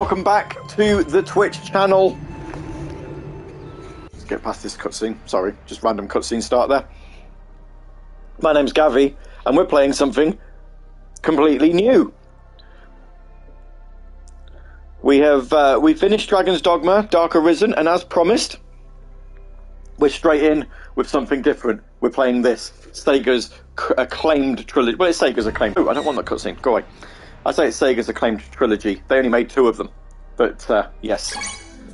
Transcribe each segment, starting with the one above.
Welcome back to the Twitch channel. Let's get past this cutscene. Sorry, just random cutscene start there. My name's Gavvie, and we're playing something completely new. We finished Dragon's Dogma, Dark Arisen, and as promised, we're straight in with something different. We're playing this, Sega's acclaimed trilogy. Well, it's Sega's acclaimed. Oh, I don't want that cutscene. Go away. I say it's Sega's acclaimed trilogy. They only made 2 of them. But, yes.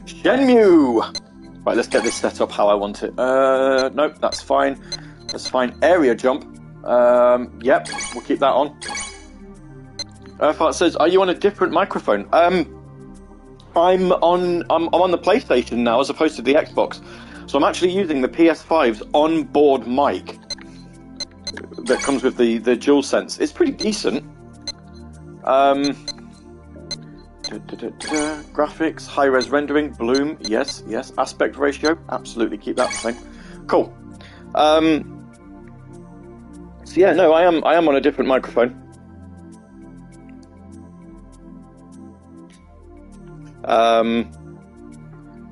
Shenmue! Right, let's get this set up how I want it. Nope, that's fine. That's fine. Area jump. Yep, we'll keep that on. Earthart says, are you on a different microphone? I'm on the PlayStation now as opposed to the Xbox. So I'm actually using the PS5's onboard mic that comes with the DualSense. It's pretty decent. Graphics, high-res rendering, bloom, yes. Aspect ratio, absolutely keep that the same. Cool. So yeah, no, I am on a different microphone.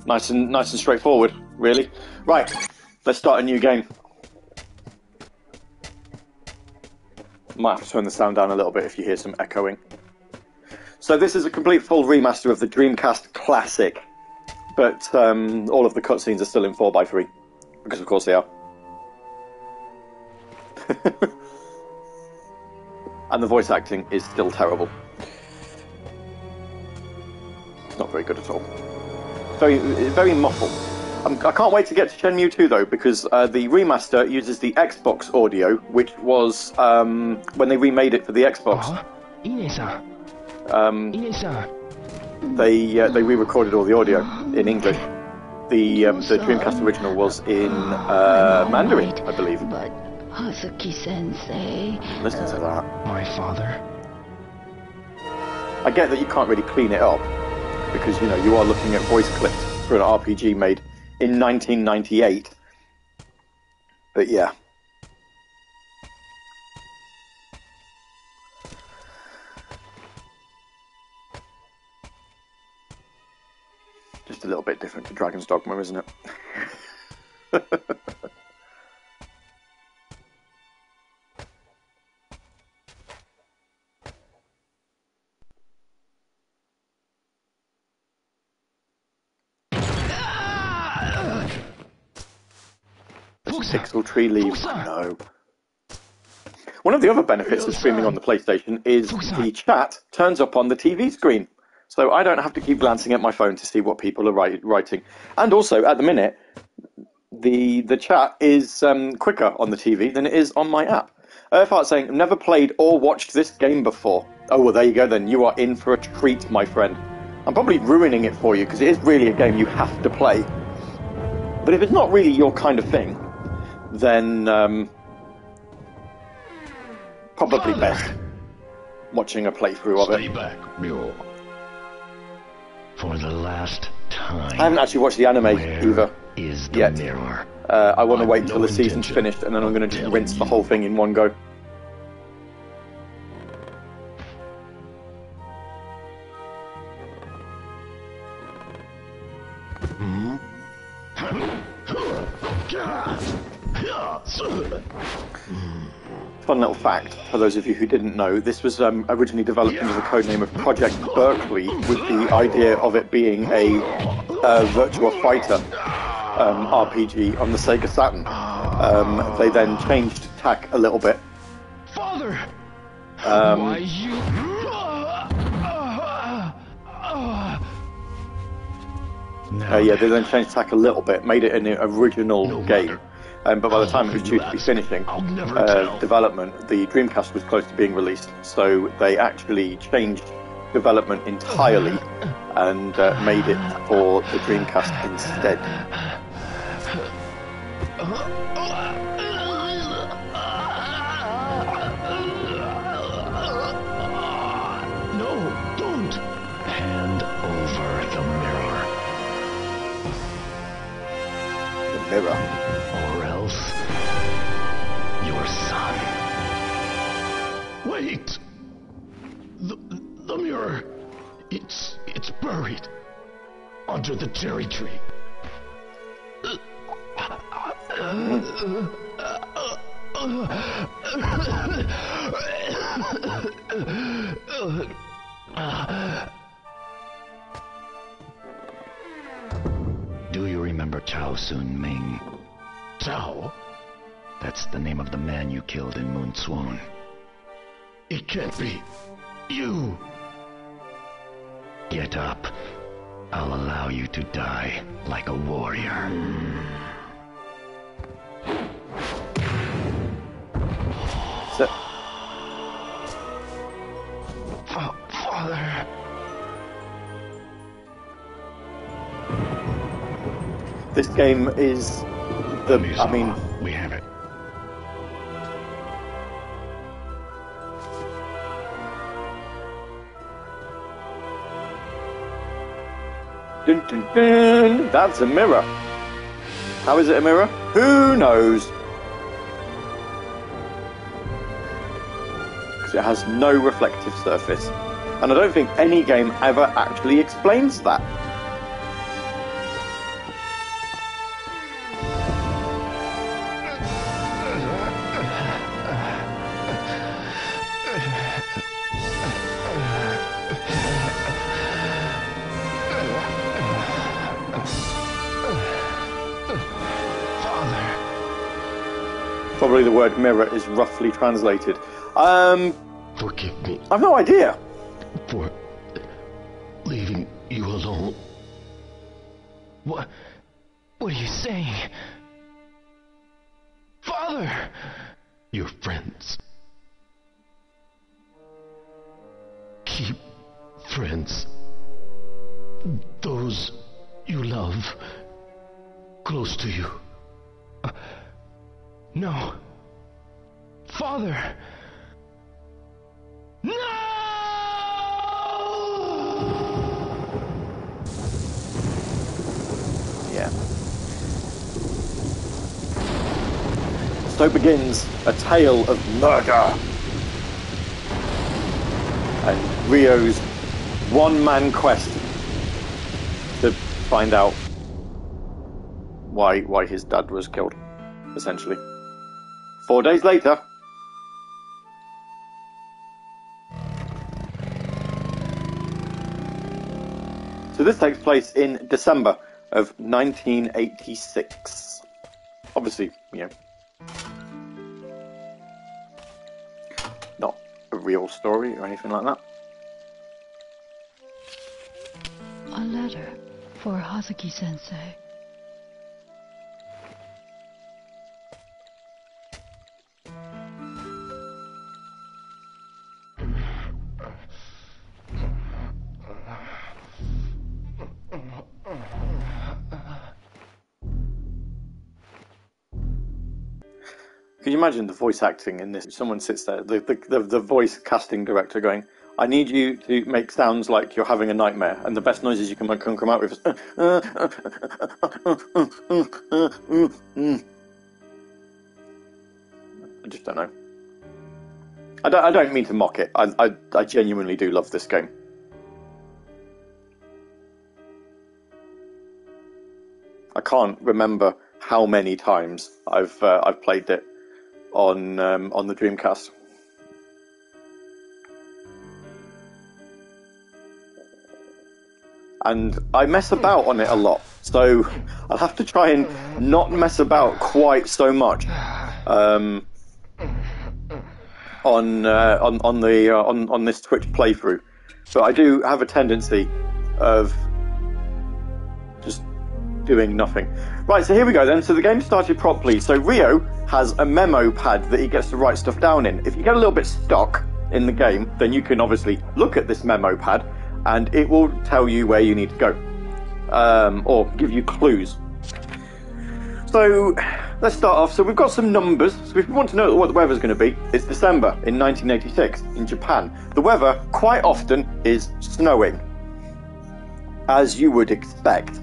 Nice and straightforward, really. Right, let's start a new game. Might have to turn the sound down a little bit if you hear some echoing. So this is a complete full remaster of the Dreamcast classic, but all of the cutscenes are still in 4:3, because of course they are. And the voice acting is still terrible. It's not very good at all. Very muffled. I can't wait to get to Shenmue 2 though, because the remaster uses the Xbox audio, which was when they remade it for the Xbox. They re-recorded all the audio in English. The Dreamcast original was in Mandarin, I believe. But Hazuki-sensei... Listen to that. My father. I get that you can't really clean it up, because, you know, you are looking at voice clips for an RPG made in 1998. But yeah. Just a little bit different to Dragon's Dogma, isn't it? Pixel tree leaves. No. One of the other benefits of streaming on the PlayStation is the chat turns up on the TV screen. So I don't have to keep glancing at my phone to see what people are writing. And also, at the minute, the chat is quicker on the TV than it is on my app. Earthart saying, I've never played or watched this game before. Oh, well, there you go then. You are in for a treat, my friend. I'm probably ruining it for you, because it is really a game you have to play. But if it's not really your kind of thing, then probably best watching a playthrough of it. Stay back, Mule. For the last time. I haven't actually watched the anime either is the yet. Mirror? I want to wait until the season's finished, and then I'm going to just rinse the whole thing in one go. Fun little fact, for those of you who didn't know, this was originally developed under the codename of Project Berkeley, with the idea of it being a Virtua Fighter RPG on the Sega Saturn. They then changed tack a little bit. Father! Why you... Yeah, they then changed tack a little bit, made it an original game. But by the time it was due to be finishing development, the Dreamcast was close to being released. So they actually changed development entirely and made it for the Dreamcast instead. No, don't! Hand over the mirror. The mirror. Or else, your son. Wait! The mirror. It's burning. buried under the cherry tree. Do you remember Chao Sun Ming? Chao? That's the name of the man you killed in Moon Swoon. It can't be you. Get up. I'll allow you to die like a warrior. So, Father. this game is the. I mean, we have it. Dun, dun, dun, that's a mirror. How is it a mirror? Who knows? Because it has no reflective surface. And I don't think any game ever actually explains that. Probably the word mirror is roughly translated. Forgive me I've no idea. for leaving you alone. What are you saying? Father! Your friends. Keep friends. Those you love close to you. No. Father! No! Yeah. So begins a tale of murder. And Rio's one-man quest to find out why his dad was killed, essentially. 4 days later. So this takes place in December of 1986. Obviously, not a real story or anything like that. A letter for Hazuki-sensei. Can you imagine the voice acting in this? Someone sits there, the voice casting director going, I need you to make sounds like you're having a nightmare, and the best noises you can come out with is I just don't know. I don't mean to mock it. I genuinely do love this game. I can't remember how many times I've played it on the Dreamcast. And I mess about on it a lot, so I'll have to try and not mess about quite so much on this Twitch playthrough. But I do have a tendency of just doing nothing. Right, so here we go then. So the game started properly. So Rio has a memo pad that he gets to write stuff down in. If you get a little bit stuck in the game, then you can obviously look at this memo pad and it will tell you where you need to go, or give you clues. So let's start off. So we've got some numbers. So if you want to know what the weather's going to be, it's December in 1986 in Japan. The weather quite often is snowing, as you would expect.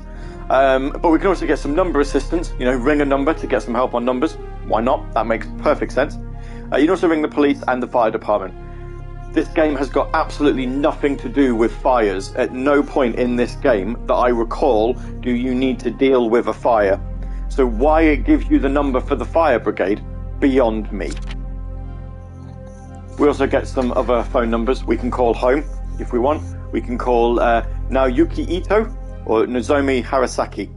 But we can also get some number assistance, ring a number to get some help on numbers. Why not? That makes perfect sense. You can also ring the police and the fire department. This game has got absolutely nothing to do with fires. At no point in this game that I recall do you need to deal with a fire. So why it gives you the number for the fire brigade, beyond me. We also get some other phone numbers. We can call home if we want. We can call Naoyuki Ito or Nozomi Harasaki.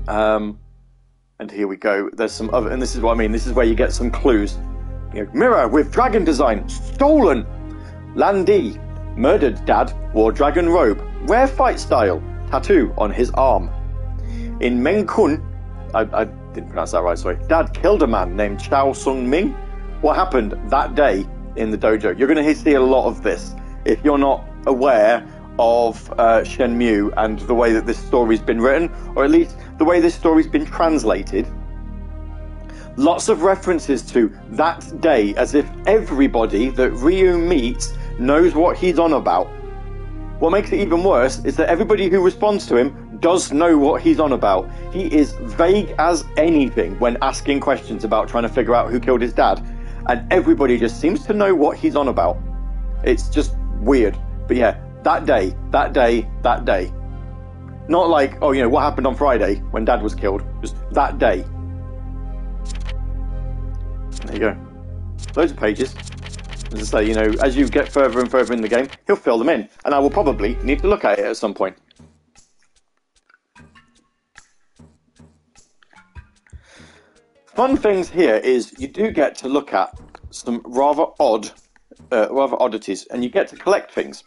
And here we go. There's some other, and this is what I mean. This is where you get some clues. You know, mirror with dragon design, stolen. Landi, murdered dad, wore dragon robe, rare fight style, tattoo on his arm. In Mengkun, I didn't pronounce that right, sorry. Dad killed a man named Chao Sung Ming. What happened that day in the dojo? You're going to see a lot of this if you're not aware of Shenmue and the way that this story's been written, or at least the way this story's been translated. Lots of references to that day, as if everybody that Ryu meets knows what he's on about. What makes it even worse is that everybody who responds to him does know what he's on about. He is vague as anything when asking questions about trying to figure out who killed his dad, and everybody just seems to know what he's on about. It's just weird. But yeah, that day. Not like, oh, you know, what happened on Friday when dad was killed. Just that day. There you go. Loads of pages. As I say, you know, as you get further and further in the game, he'll fill them in. And I will probably need to look at it at some point. Fun things here is you do get to look at some rather oddities, and you get to collect things,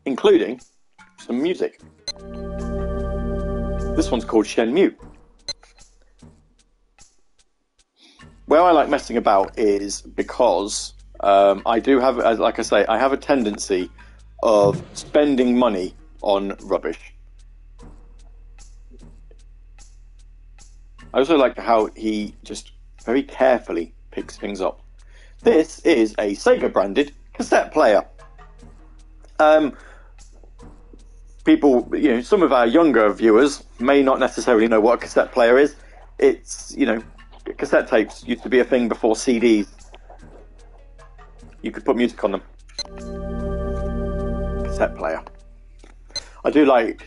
including some music. This one's called Shenmue. Where I like messing about is because I do have, like I say, I have a tendency of spending money on rubbish. I also like how he just very carefully picks things up. This is a Sega-branded cassette player. People, you know, some of our younger viewers may not necessarily know what a cassette player is. It's, you know, cassette tapes used to be a thing before CDs. You could put music on them. Cassette player. I do like...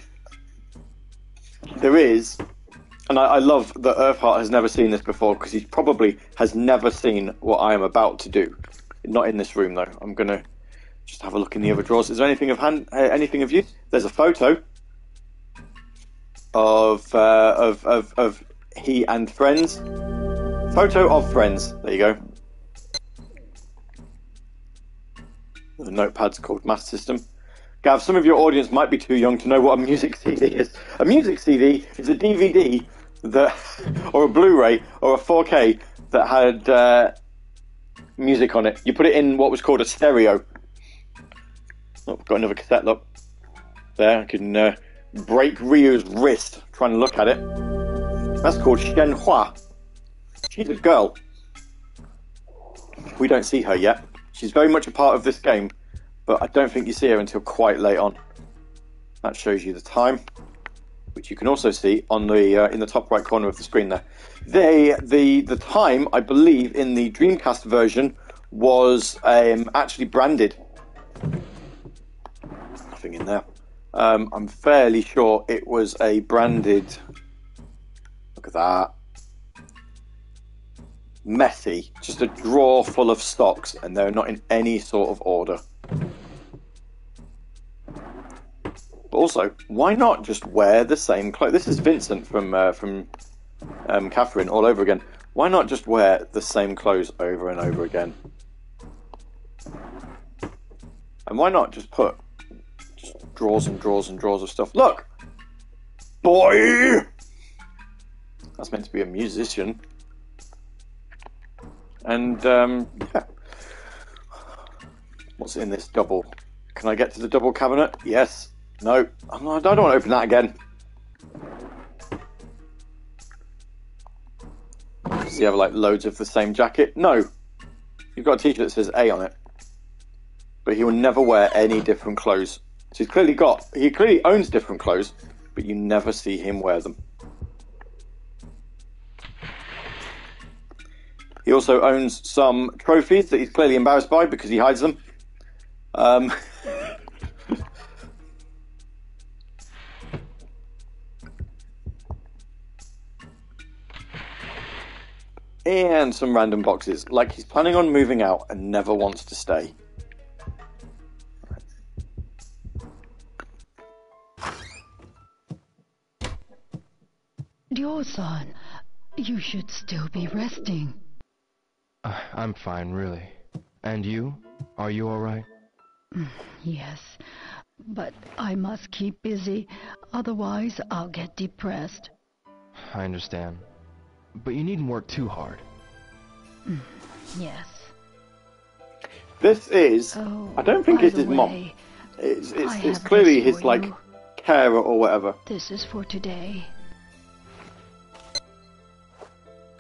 There is... And I love that Earthheart has never seen this before, because he probably has never seen what I am about to do. Not in this room, though. I'm going to just have a look in the other drawers. Is there anything of anything of use? There's a photo of he and friends. Photo of friends. There you go. The notepad's called Master System. Gav, some of your audience might be too young to know what a music CD is. A music CD is a DVD that, or a Blu-ray, or a 4K that had music on it. You put it in what was called a stereo. Oh, I've got another cassette, look. There, I can break Ryu's wrist trying to look at it. That's called Shenhua. She's a girl. We don't see her yet. She's very much a part of this game, but I don't think you see her until quite late on. That shows you the time, which you can also see on the in the top right corner of the screen there. The time, I believe, in the Dreamcast version was actually branded. Nothing in there. I'm fairly sure it was a branded... Look at that. Messy. Just a drawer full of stocks, and they're not in any sort of order. But also, why not just wear the same clothes? This is Vincent from Catherine all over again. Why not just wear the same clothes over and over again? And why not just put drawers and drawers and drawers of stuff? Look! Boy! That's meant to be a musician. And, yeah. What's in this double? Can I get to the double cabinet? Yes. No. I don't want to open that again. Does he have, like, loads of the same jacket? No. You've got a t-shirt that says A on it. But he will never wear any different clothes. So he clearly owns different clothes, but you never see him wear them. He also owns some trophies that he's clearly embarrassed by because he hides them. And some random boxes, like he's planning on moving out and never wants to stay. Ryo-san, you should still be resting. I'm fine, really. And you? Are you alright? Yes, but I must keep busy, otherwise I'll get depressed. I understand. But you needn't work too hard. Yes. This is... Oh, I don't think by it's the his mom. way, It's I have clearly this his, for like, you. carer or whatever. This is for today.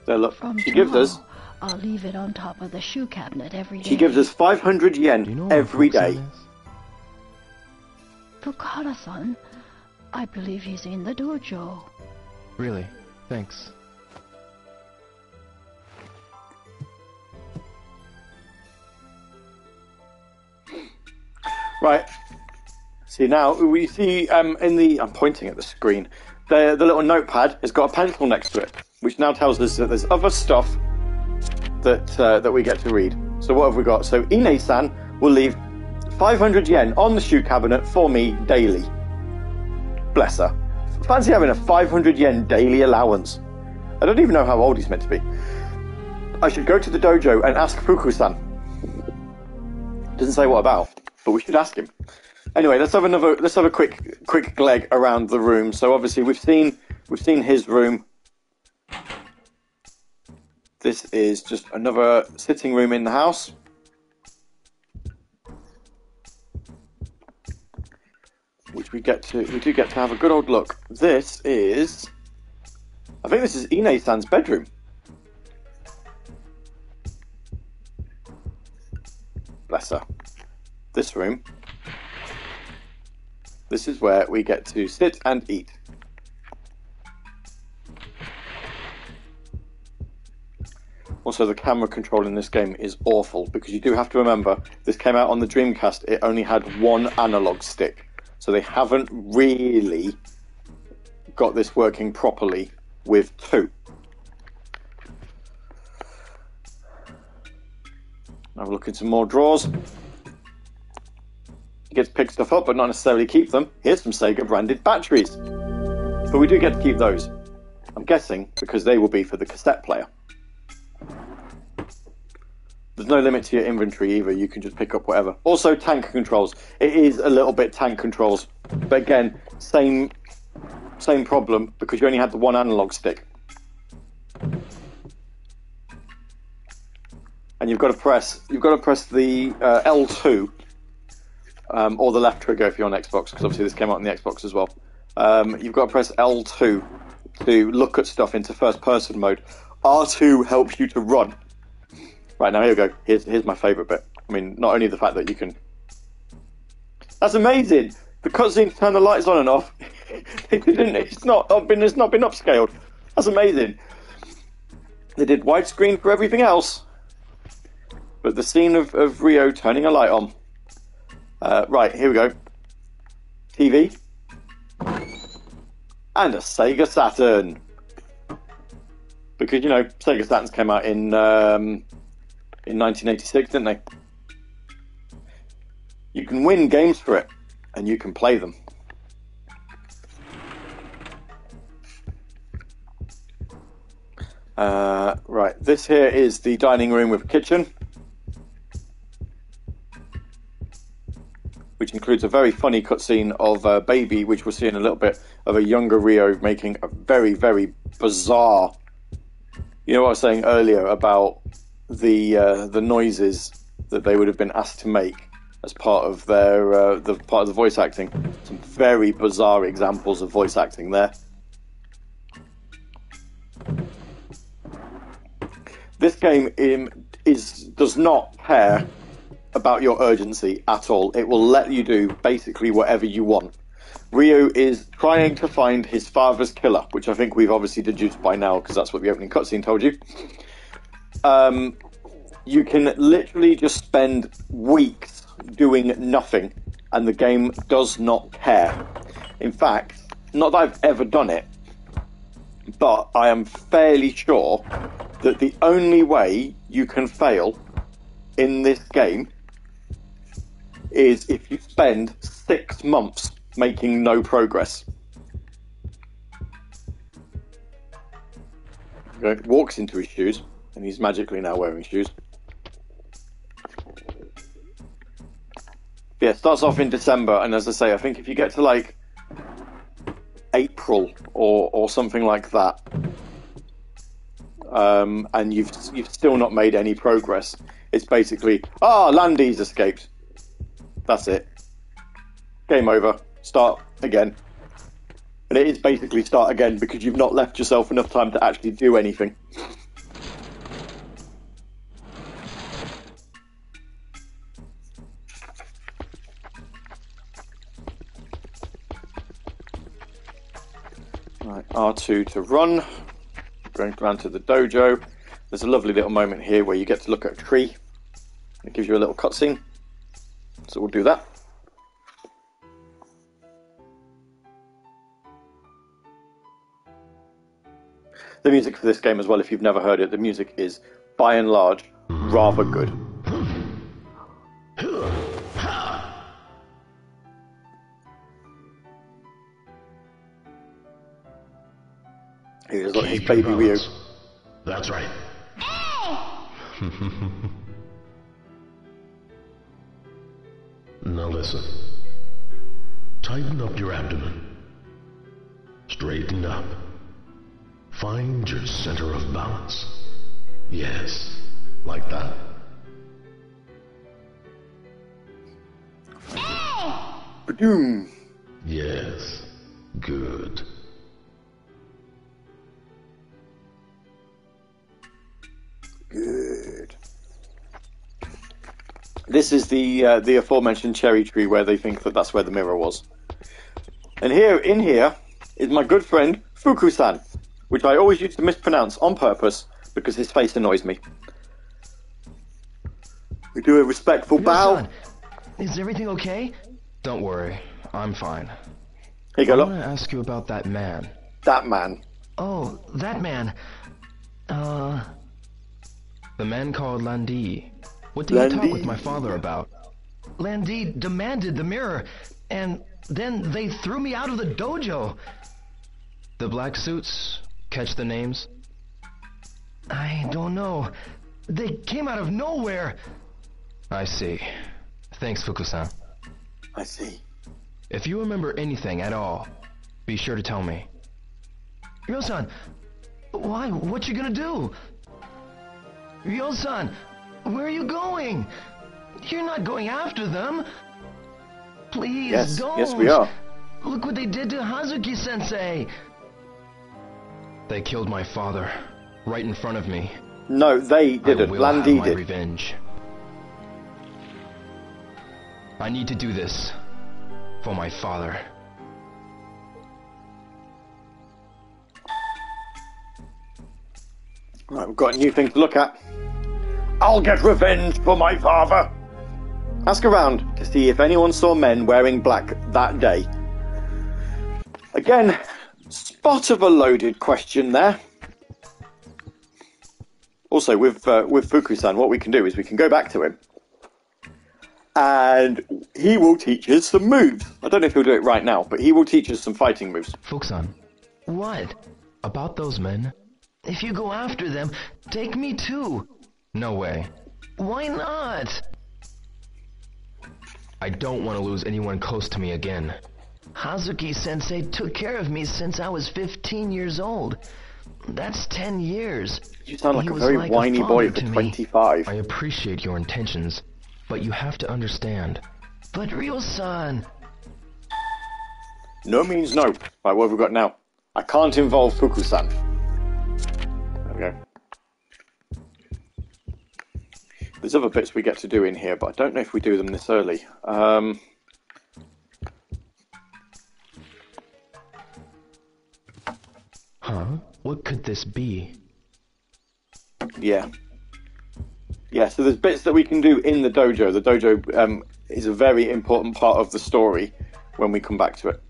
So look, From she gives us... tomorrow, I'll leave it on top of the shoe cabinet every day. She gives us 500 Do you know yen where every Fukusan day. is? Tokara-san, I believe he's in the dojo. Really? Thanks. Right. See now, we see in the... I'm pointing at the screen. The little notepad has got a pencil next to it, which now tells us that there's other stuff that we get to read. So what have we got? So Ine-san will leave 500 yen on the shoe cabinet for me daily. Bless her. Fancy having a 500 yen daily allowance. I don't even know how old he's meant to be. I should go to the dojo and ask Fuku-san. Doesn't say what about, but we should ask him. Anyway, let's have a quick leg around the room. So obviously we've seen his room. This is just another sitting room in the house. Which we do get to have a good old look. This is, I think this is Ine-san's bedroom. Bless her. This room. This is where we get to sit and eat. Also, the camera control in this game is awful, because you do have to remember, this came out on the Dreamcast, it only had one analog stick. So they haven't really got this working properly with two. Have a look into some more drawers. You get to pick stuff up, but not necessarily keep them. Here's some Sega branded batteries. But we do get to keep those. I'm guessing because they will be for the cassette player. There's no limit to your inventory either. You can just pick up whatever. Also, tank controls. It is a little bit tank controls. But again, same problem because you only had the one analog stick. And you've got to press the L2 or the left trigger if you're on Xbox, because obviously this came out on the Xbox as well. You've got to press L2 to look at stuff into first person mode. R2 helps you to run. Right, now here we go. Here's my favourite bit. I mean, not only the fact that you can... That's amazing! The cutscene to turn the lights on and off, it's not been upscaled. That's amazing. They did widescreen for everything else, but the scene of Ryo turning a light on. Right, here we go. TV. And a Sega Saturn. Because, you know, Sega Saturns came out in 1986, didn't they? You can win games for it, and you can play them. Right, this here is the dining room with a kitchen, which includes a very funny cutscene of Baby, which we'll see in a little bit, of a younger Ryo making a very, very bizarre... You know what I was saying earlier about the noises that they would have been asked to make as part of their the voice acting. Some very bizarre examples of voice acting there. This game does not care about your urgency at all. It will let you do basically whatever you want. Ryo is trying to find his father's killer, which I think we've obviously deduced by now because that's what the opening cutscene told you. you can literally just spend weeks doing nothing, and the game does not care. In fact, not that I've ever done it, but I am fairly sure that the only way you can fail in this game is if you spend 6 months making no progress. Okay, walks into his shoes, and he's magically now wearing shoes. Yeah, it starts off in December, and as I say, I think if you get to like April or something like that, and you've still not made any progress, it's basically, Landy's escaped. That's it. Game over. Start again. And it is basically start again because you've not left yourself enough time to actually do anything. Right, R2 to run. Going around to the dojo. There's a lovely little moment here where you get to look at a tree. It gives you a little cutscene. So we'll do that. The music for this game as well, if you've never heard it, the music is, by and large, rather good. Here's his baby Ryu. That's right. Now listen. Tighten up your abdomen. Straighten up. Find your center of balance. Yes, like that. Ba-doom. Yes, good. Good. This is the aforementioned cherry tree where they think that that's where the mirror was. And in here is my good friend Fuku-san, which I always used to mispronounce on purpose because his face annoys me. We do a respectful bow. Is everything okay? Don't worry, I'm fine. Here you go, look. I want to ask you about that man. That man. Oh, that man. The man called Landy. What did you talk with my father about? Landy demanded the mirror, and then they threw me out of the dojo. The black suits, catch the names? I don't know. They came out of nowhere. I see. Thanks, Fuku-san. I see. If you remember anything at all, be sure to tell me. Ryo-san, why? What you gonna do? Ryo-san, where are you going? You're not going after them. Please don't. Yes, we are. Look what they did to Hazuki-sensei. They killed my father, right in front of me. No, they didn't. Landy did. Revenge. I need to do this for my father. Right, we've got a new thing to look at. I'll get revenge for my father. Ask around to see if anyone saw men wearing black that day. Again, spot of a loaded question there. Also, with Fuku-san, what we can do is we can go back to him, and he will teach us some moves. I don't know if he'll do it right now, but he will teach us some fighting moves. Fuku-san, what? About those men? If you go after them, take me too. No way. Why not? I don't want to lose anyone close to me again. Hazuki-sensei took care of me since I was 15 years old. That's 10 years. You sound like a very whiny boy for 25. I appreciate your intentions, but you have to understand. But Ryo-san... No means no. Right, what have we got now? I can't involve Fuku-san. There we go. There's other bits we get to do in here, but I don't know if we do them this early. Huh? What could this be? Yeah. Yeah, so there's bits that we can do in the dojo. The dojo is a very important part of the story when we come back to it.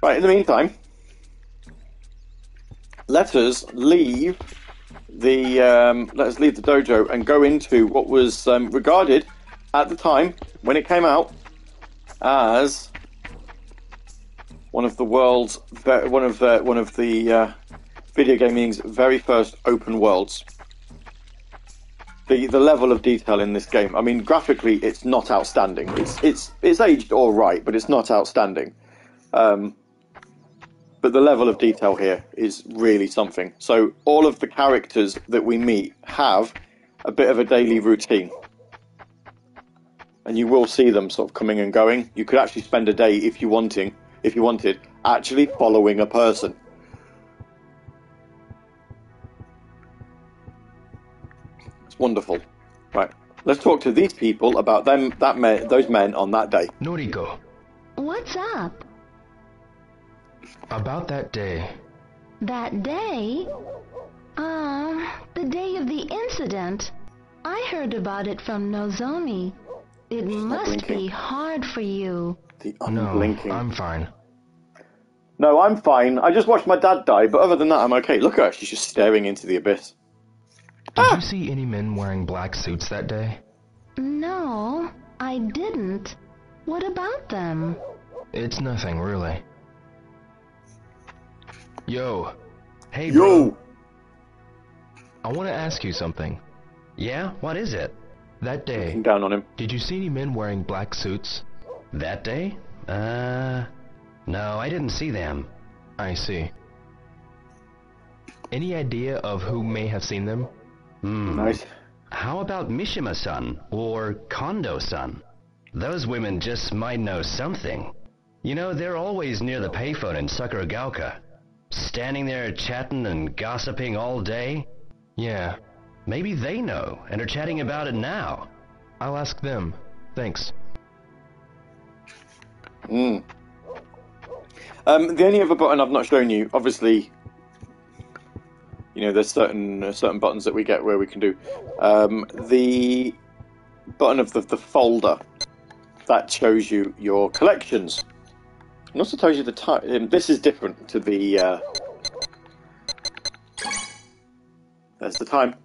Right, in the meantime, let us leave the dojo and go into what was regarded at the time when it came out as one of the video gaming's very first open worlds. The level of detail in this game, I mean, graphically, it's not outstanding. It's aged all right, but it's not outstanding. But the level of detail here is really something. So all of the characters that we meet have a bit of a daily routine. And you will see them sort of coming and going. You could actually spend a day, if you wanted, actually following a person. It's wonderful. Right, let's talk to these people about those men on that day. Noriko. What's up? About that day. That day? The day of the incident. I heard about it from Nozomi. It must be hard for you. The unblinking. No, I'm fine. No, I'm fine. I just watched my dad die, but other than that, I'm okay. Look at her. She's just staring into the abyss. Did you see any men wearing black suits that day? No, I didn't. What about them? It's nothing, really. Yo. Hey, Yo! bro. I want to ask you something. Yeah? What is it? That day, Looking down on him. did you see any men wearing black suits? That day? No, I didn't see them. I see. Any idea of who may have seen them? Nice. How about Mishima-san or Kondo-san? Those women just might know something. You know, they're always near the payphone in Sakuragaoka. Standing there chatting and gossiping all day. Yeah, Maybe they know and are chatting about it now. I'll ask them. Thanks. The only other button I've not shown you, obviously, you know, there's certain buttons that we get where we can do the button of the folder that shows you your collections. It also tells you the time. This is different to the. There's the time.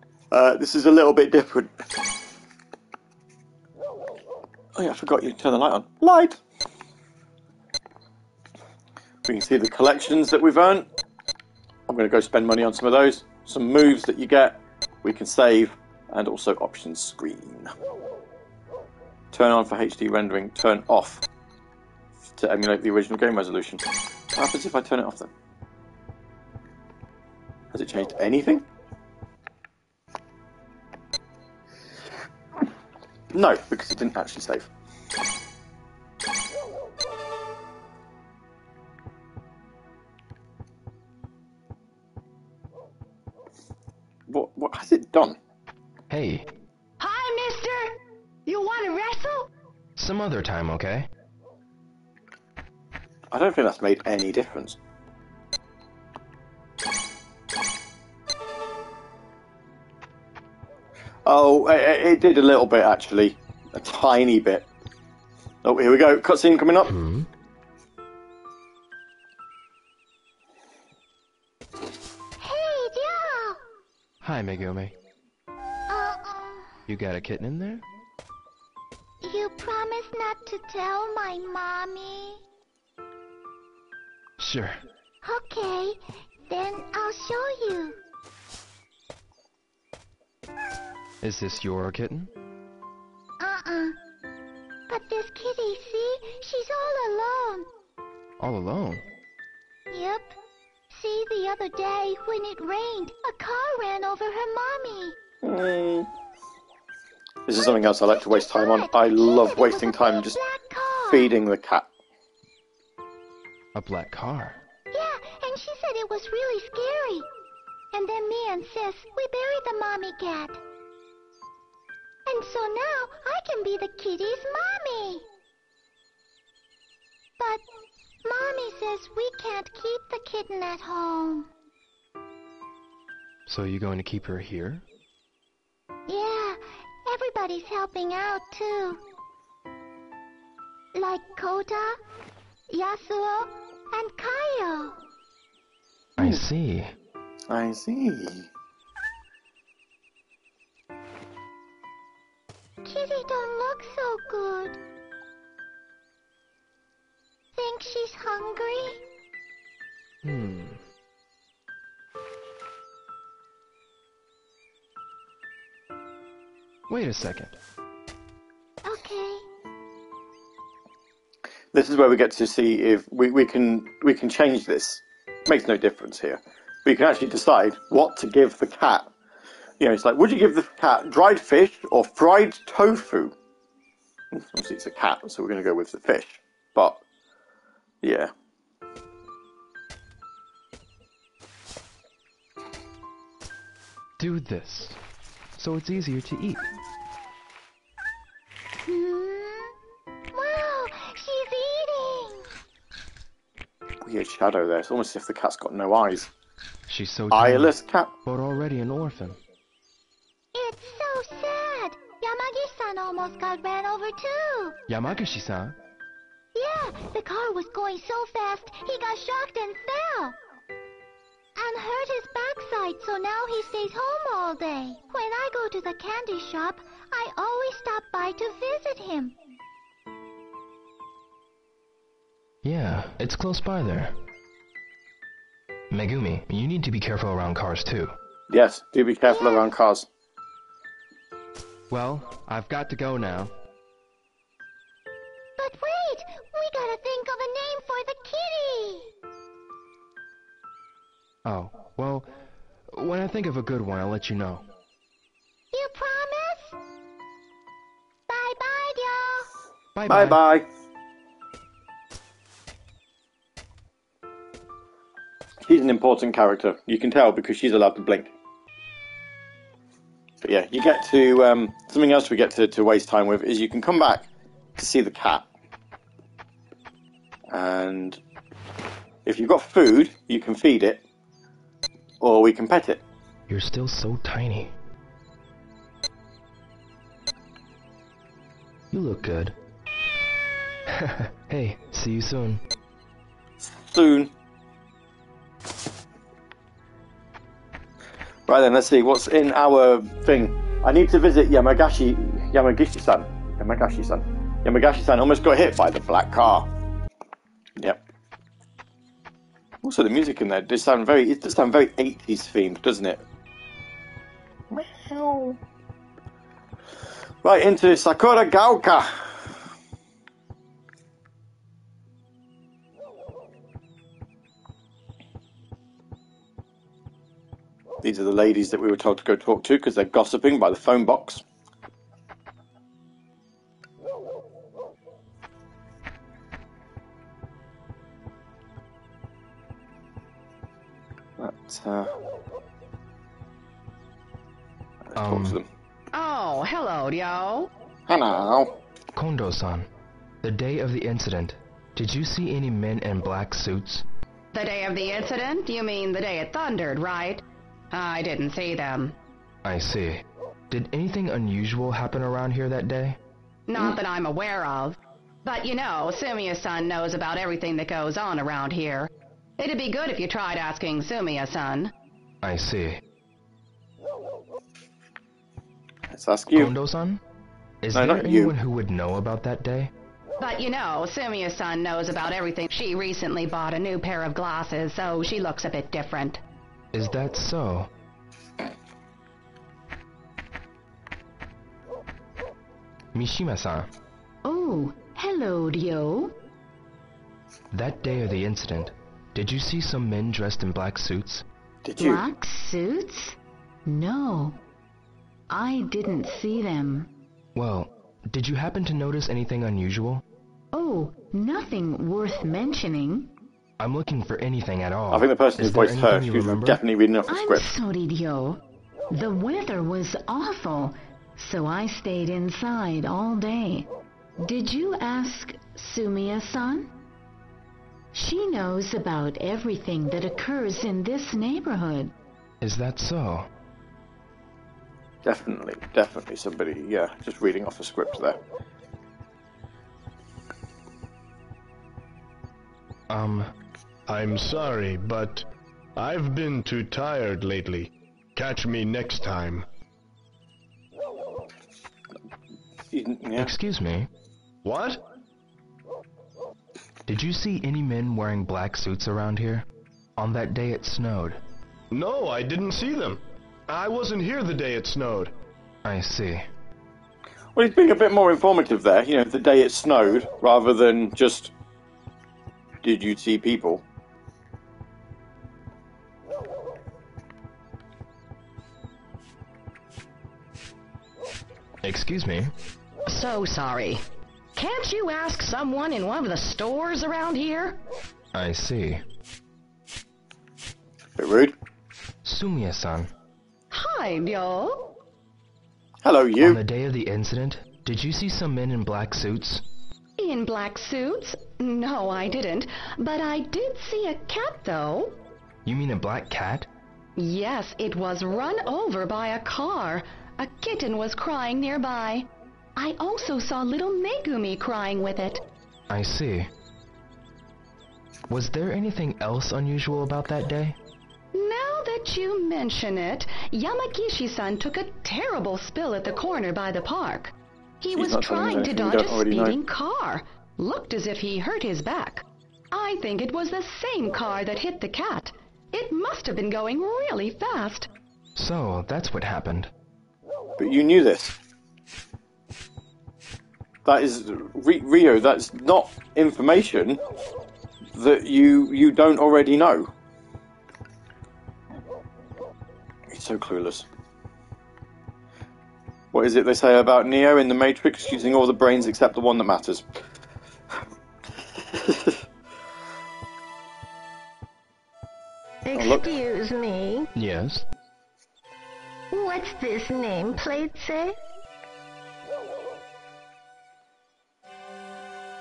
This is a little bit different. Oh yeah, I forgot you to turn the light on. Light! We can see the collections that we've earned. I'm going to go spend money on some of those. Some moves that you get. We can save. And also options screen. Turn on for HD rendering. Turn off to emulate the original game resolution. What happens if I turn it off then? Has it changed anything? No, because it didn't actually save. What has it done? Hey, Hi, mister! You want to wrestle? some other time, okay? I don't think that's made any difference. Oh, it did a little bit, actually. A tiny bit. Oh, here we go. Cutscene coming up. Hey, Joe! Hi, Megumi. You got a kitten in there? You promised not to tell my mommy. Sure. Okay, then I'll show you. Is this your kitten? But this kitty, see? She's all alone. All alone? Yep. See, the other day, when it rained, a car ran over her mommy. This is something else I like to waste time on. I love wasting time just feeding the cat. A black car? Yeah, and she said it was really scary. And then me and Sis, we buried the mommy cat. And so now I can be the kitty's mommy. But Mommy says we can't keep the kitten at home. So you going to keep her here? Yeah, everybody's helping out, too. Like Kota, Yasuo, and Kaio. I see. I see. Kitty don't look so good. Think she's hungry? Wait a second. Okay. This is where we get to see if we can change this. Makes no difference here. We can actually decide what to give the cat. You know, it's like, would you give the cat dried fish or fried tofu? Obviously, it's a cat, so we're going to go with the fish. But, yeah. Do this, so it's easier to eat. Wow, she's eating! Weird shadow there. It's almost as if the cat's got no eyes. She's so tiny, Eyeless cat. but already an orphan. It's so sad. Yamagi-san almost got ran over too. Yamagashi-san? Yeah, the car was going so fast, he got shocked and fell. And hurt his backside, so now he stays home all day. When I go to the candy shop, I always stop by to visit him. Yeah, it's close by there. Megumi, you need to be careful around cars too. Yes, do be careful around cars. Well, I've got to go now. But wait, we gotta think of a name for the kitty. Oh, well, when I think of a good one, I'll let you know. You promise? Bye-bye, y'all. Bye-bye. Bye-bye. She's an important character. You can tell because she's allowed to blink. But yeah, you get to... something else we get to waste time with is you can come back to see the cat. And if you've got food, you can feed it. Or we can pet it. You're still so tiny. You look good. Hey, see you soon. Soon. Right then, let's see what's in our thing. I need to visit Yamagashi-san. Yamagashi-san almost got hit by the black car. Yep. Also, the music in there does sound very 80s themed, doesn't it? Meow. Right, into Sakura Gaoka. These are the ladies that we were told to go talk to because they're gossiping by the phone box. Talk to them. Oh, hello, Ryo. Hello. Kondo-san, the day of the incident, did you see any men in black suits? The day of the incident? You mean the day it thundered, right? I didn't see them. I see. Did anything unusual happen around here that day? Not that I'm aware of. But you know, Sumiya-san knows about everything that goes on around here. It'd be good if you tried asking Sumiya-san. I see. Let's ask you. Kondo-san? Is No, there not you. anyone who would know about that day? But you know, Sumiya-san knows about everything. She recently bought a new pair of glasses, so she looks a bit different. Is that so? Mishima-san, Oh, hello, Ryo. that day of the incident, did you see some men dressed in black suits? Did you? Black suits? No, I didn't see them. Well, did you happen to notice anything unusual? Oh, nothing worth mentioning. I'm looking for anything at all. I think the person who Is there voiced her, anything she you was remember? definitely reading off the I'm script. sorry, Ryo. The weather was awful, so I stayed inside all day. Did you ask Sumiya-san? She knows about everything that occurs in this neighborhood. Is that so? Definitely somebody, yeah, just reading off a script there. I'm sorry, but I've been too tired lately. Catch me next time. Yeah. Excuse me. What? Did you see any men wearing black suits around here? On that day it snowed. No, I didn't see them. I wasn't here the day it snowed. I see. Well, he's being a bit more informative there, you know, the day it snowed, rather than just, did you see people? Excuse me. So sorry. Can't you ask someone in one of the stores around here? I see. Bit rude. Sumiya-san. Hi, Ryo. Hello, you. On the day of the incident, did you see some men in black suits? In black suits? No, I didn't. But I did see a cat, though. You mean a black cat? Yes, it was run over by a car. A kitten was crying nearby. I also saw little Megumi crying with it. I see. Was there anything else unusual about that day? Now that you mention it, Yamagishi-san took a terrible spill at the corner by the park. He was trying to dodge a speeding car. Looked as if he hurt his back. I think it was the same car that hit the cat. It must have been going really fast. So, that's what happened. But you knew this. That is, Ryo, that's not information that you don't already know. He's so clueless. What is it they say about Neo in the Matrix? Using all the brains except the one that matters. Excuse me. Yes? What's this nameplate say?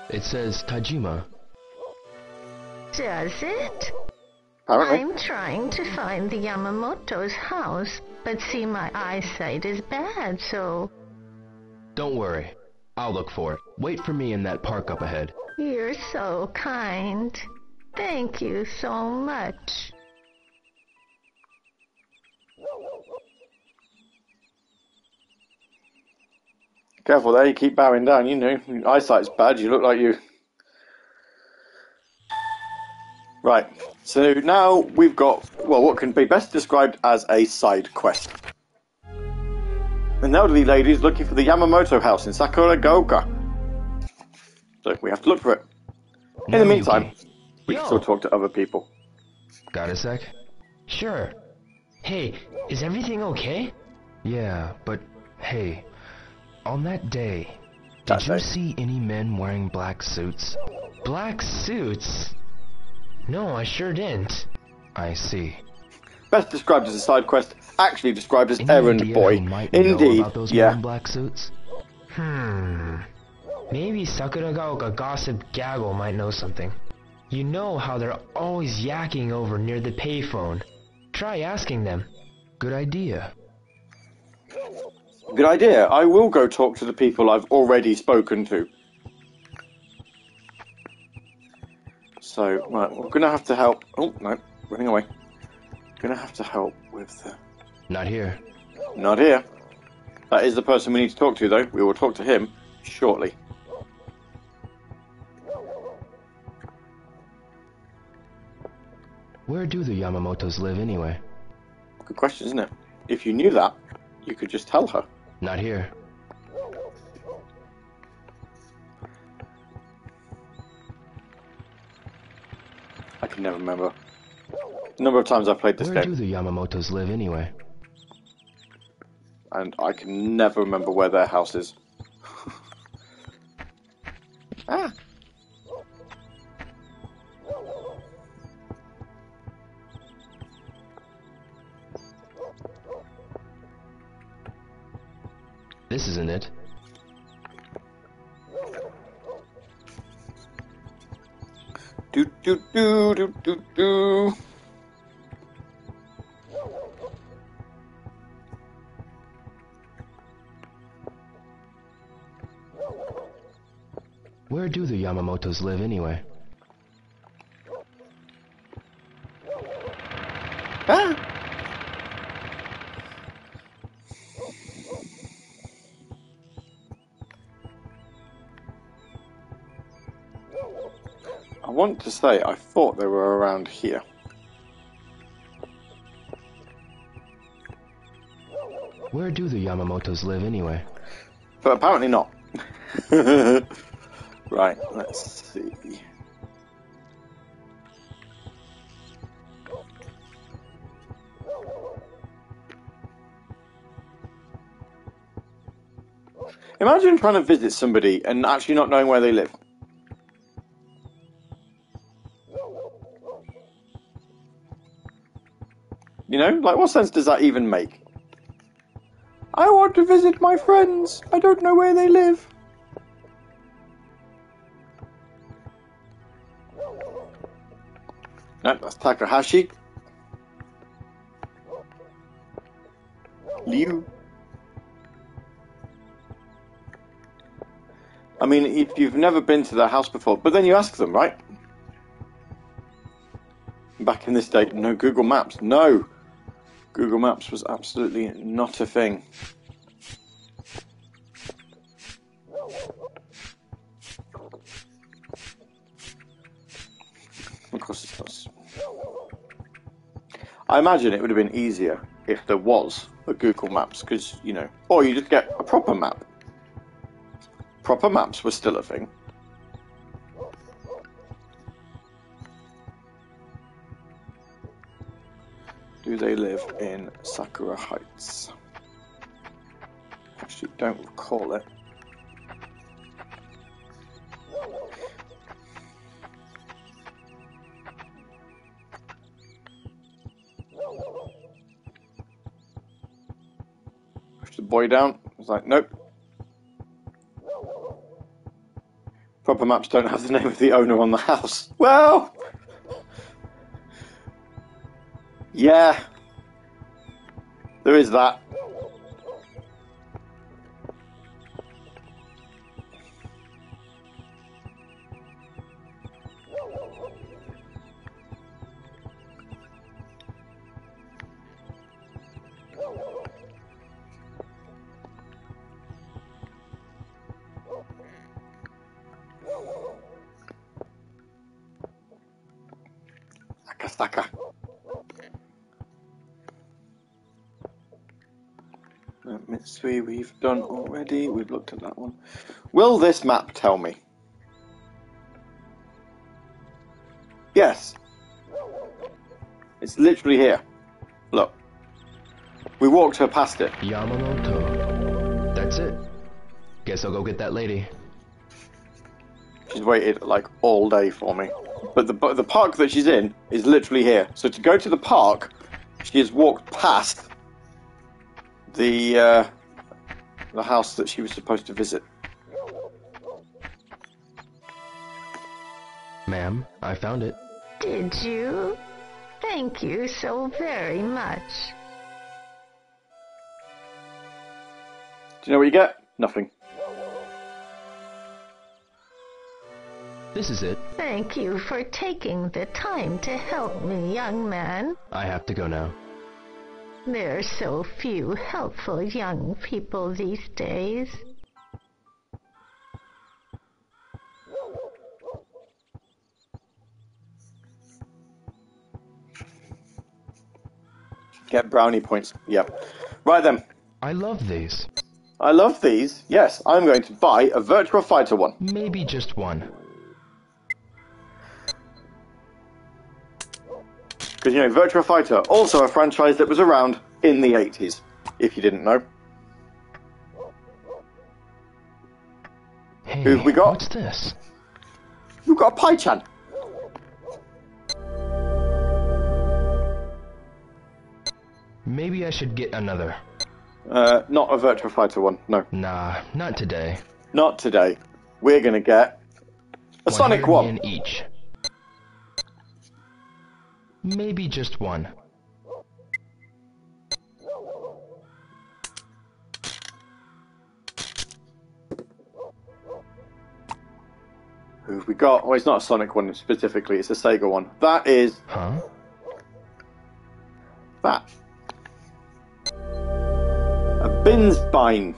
It says Tajima. Does it? Apparently. I'm trying to find the Yamamoto's house, but see, my eyesight is bad, so... Don't worry. I'll look for it. Wait for me in that park up ahead. You're so kind. Thank you so much. Careful there, you keep bowing down, you know. Your eyesight's bad, you look like you... Right, so now we've got, well, what can be best described as a side quest. An elderly lady is looking for the Yamamoto house in Sakuragaoka. So we have to look for it. In the meantime, we can still talk to other people. Got a sec? Sure. Hey, is everything okay? Yeah, but hey, on that day, did you see any men wearing black suits? Black suits? No, I sure didn't. I see. Best described as a side quest, actually described as Any errand idea boy. who might Indeed, know about those yeah. men in black suits? Maybe Sakuragaoka Gossip Gaggle might know something. You know how they're always yakking over near the payphone. Try asking them. Good idea. Good idea. I will go talk to the people I've already spoken to. So, right, we're going to have to help... Oh, no, running away. Going to have to help with the... Not here. Not here. That is the person we need to talk to, though. We will talk to him shortly. Where do the Yamamotos live anyway? Good question, isn't it? If you knew that, you could just tell her. Not here. I can never remember. The number of times I've played this Where game. do the Yamamotos live anyway? And I can never remember where their house is. Ah! This isn't it. Do do do do do do. the Yamamotos live anyway? Ah! I want to say I thought they were around here. Where do the Yamamotos live anyway? But apparently not. Right, let's see. Imagine trying to visit somebody and actually not knowing where they live. You know, like what sense does that even make? I want to visit my friends. I don't know where they live. No, that's Takahashi. Liu. I mean, if you've never been to their house before, but then you ask them, right? Back in this day, no Google Maps. No. Google Maps was absolutely not a thing. Of course it does. I imagine it would have been easier if there was a Google Maps, because, you know, or you just get a proper map. Proper maps were still a thing. Do they live in Sakura Heights? Actually, don't recall it. Push the boy down. I was like, nope. Proper maps don't have the name of the owner on the house. Well, yeah, there is that. Saka. Mitsui we've done already. We've looked at that one. Will this map tell me? Yes. It's literally here. Look. We walked her past it. Yamamoto. That's it. Guess I'll go get that lady. She's waited like all day for me. But the park that she's in is literally here. So to go to the park, she has walked past the house that she was supposed to visit. Ma'am, I found it. Did you? Thank you so very much. Do you know what you get? Nothing. This is it. Thank you for taking the time to help me, young man. I have to go now. There are so few helpful young people these days. Get brownie points. Yep. Right then. I love these. I love these. Yes, I'm going to buy a Virtua Fighter one. Maybe just one. Because, you know, Virtua Fighter, also a franchise that was around in the 80s, if you didn't know. Hey, who've we got? What's this? We've got a Pai-chan. Maybe I should get another. Not a Virtua Fighter one, no. Nah, not today. Not today. We're going to get a Sonic one. 100 yen each. Maybe just one. we got... Well, it's not a Sonic one specifically, it's a Sega one. That is... Huh? That. A bin spine.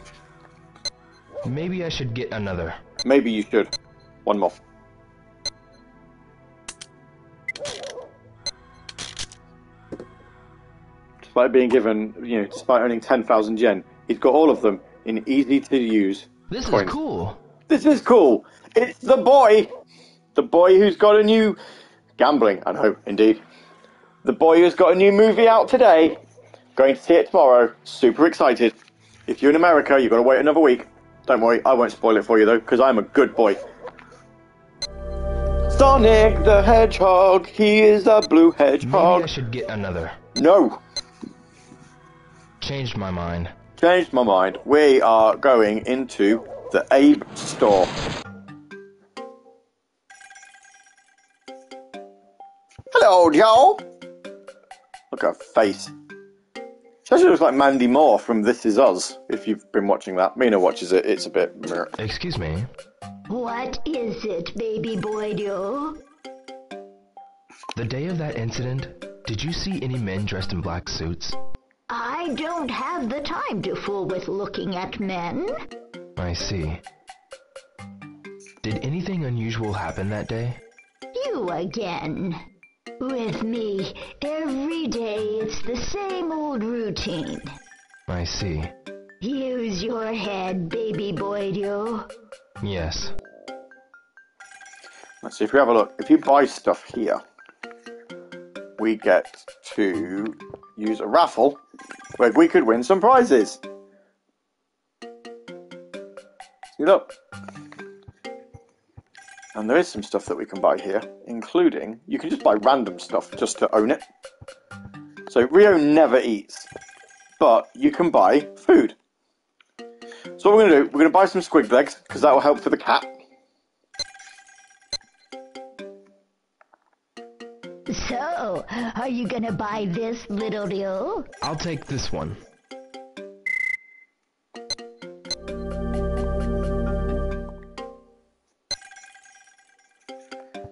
Maybe I should get another. Maybe you should. One more. Despite being given, despite owning 10,000 yen, he's got all of them in easy-to-use This coins. is cool. This is cool. It's the boy. The boy who's got a new... Gambling, I know, indeed. The boy who's got a new movie out today. Going to see it tomorrow. Super excited. If you're in America, you've got to wait another week. Don't worry, I won't spoil it for you, though, because I'm a good boy. Sonic the Hedgehog. He is a blue hedgehog. Maybe I should get another. No. Changed my mind. Changed my mind. We are going into the Abe store. Hello, Joe. Look at her face. She actually looks like Mandy Moore from This Is Us, if you've been watching that. Mina watches it, it's a bit... Excuse me. What is it, baby boy Joe? The day of that incident, did you see any men dressed in black suits? I don't have the time to fool with looking at men. I see. Did anything unusual happen that day? You again. With me, every day it's the same old routine. I see. Use your head, baby boy Joe. Yes. Let's see, if we have a look. If you buy stuff here, we get to use a raffle where we could win some prizes. See, look. And there is some stuff that we can buy here, including, you can just buy random stuff just to own it. So Rio never eats, but you can buy food. So what we're going to do, we're going to buy some squid legs, because that will help for the cat. So, are you gonna buy this little deal? I'll take this one.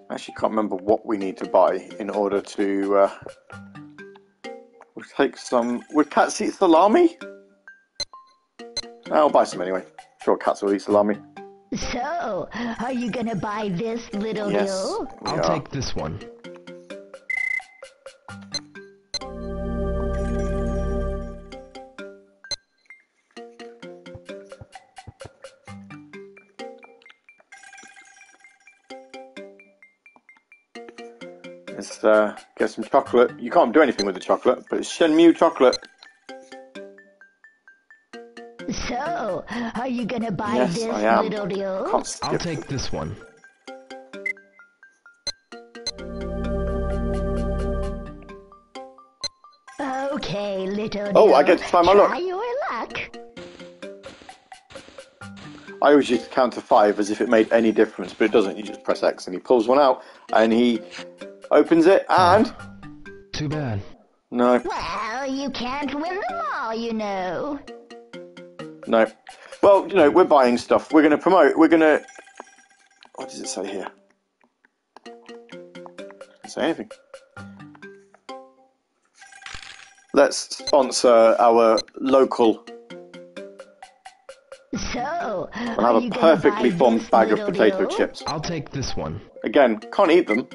I actually can't remember what we need to buy in order to... we'll take some... Would cats eat salami? I'll buy some anyway. Sure, cats will eat salami. So, are you gonna buy this little deal? I'll take this one. Let's get some chocolate. You can't do anything with the chocolate, but it's Shenmue chocolate. So, are you gonna buy Yes, this I am. little deal? I'll take this one. Okay, little deal. Oh, I get to try my luck. Try your luck. I always used to count to 5 as if it made any difference, but it doesn't. You just press X and he pulls one out and he opens it and... Too bad. No. Well, you can't win them all, you know. No. Well, we're buying stuff. We're going to promote. We're going to... What does it say here? Doesn't say anything. Let's sponsor our local... So, We'll have a perfectly formed bag of potato chips. I'll take this one. Again, can't eat them.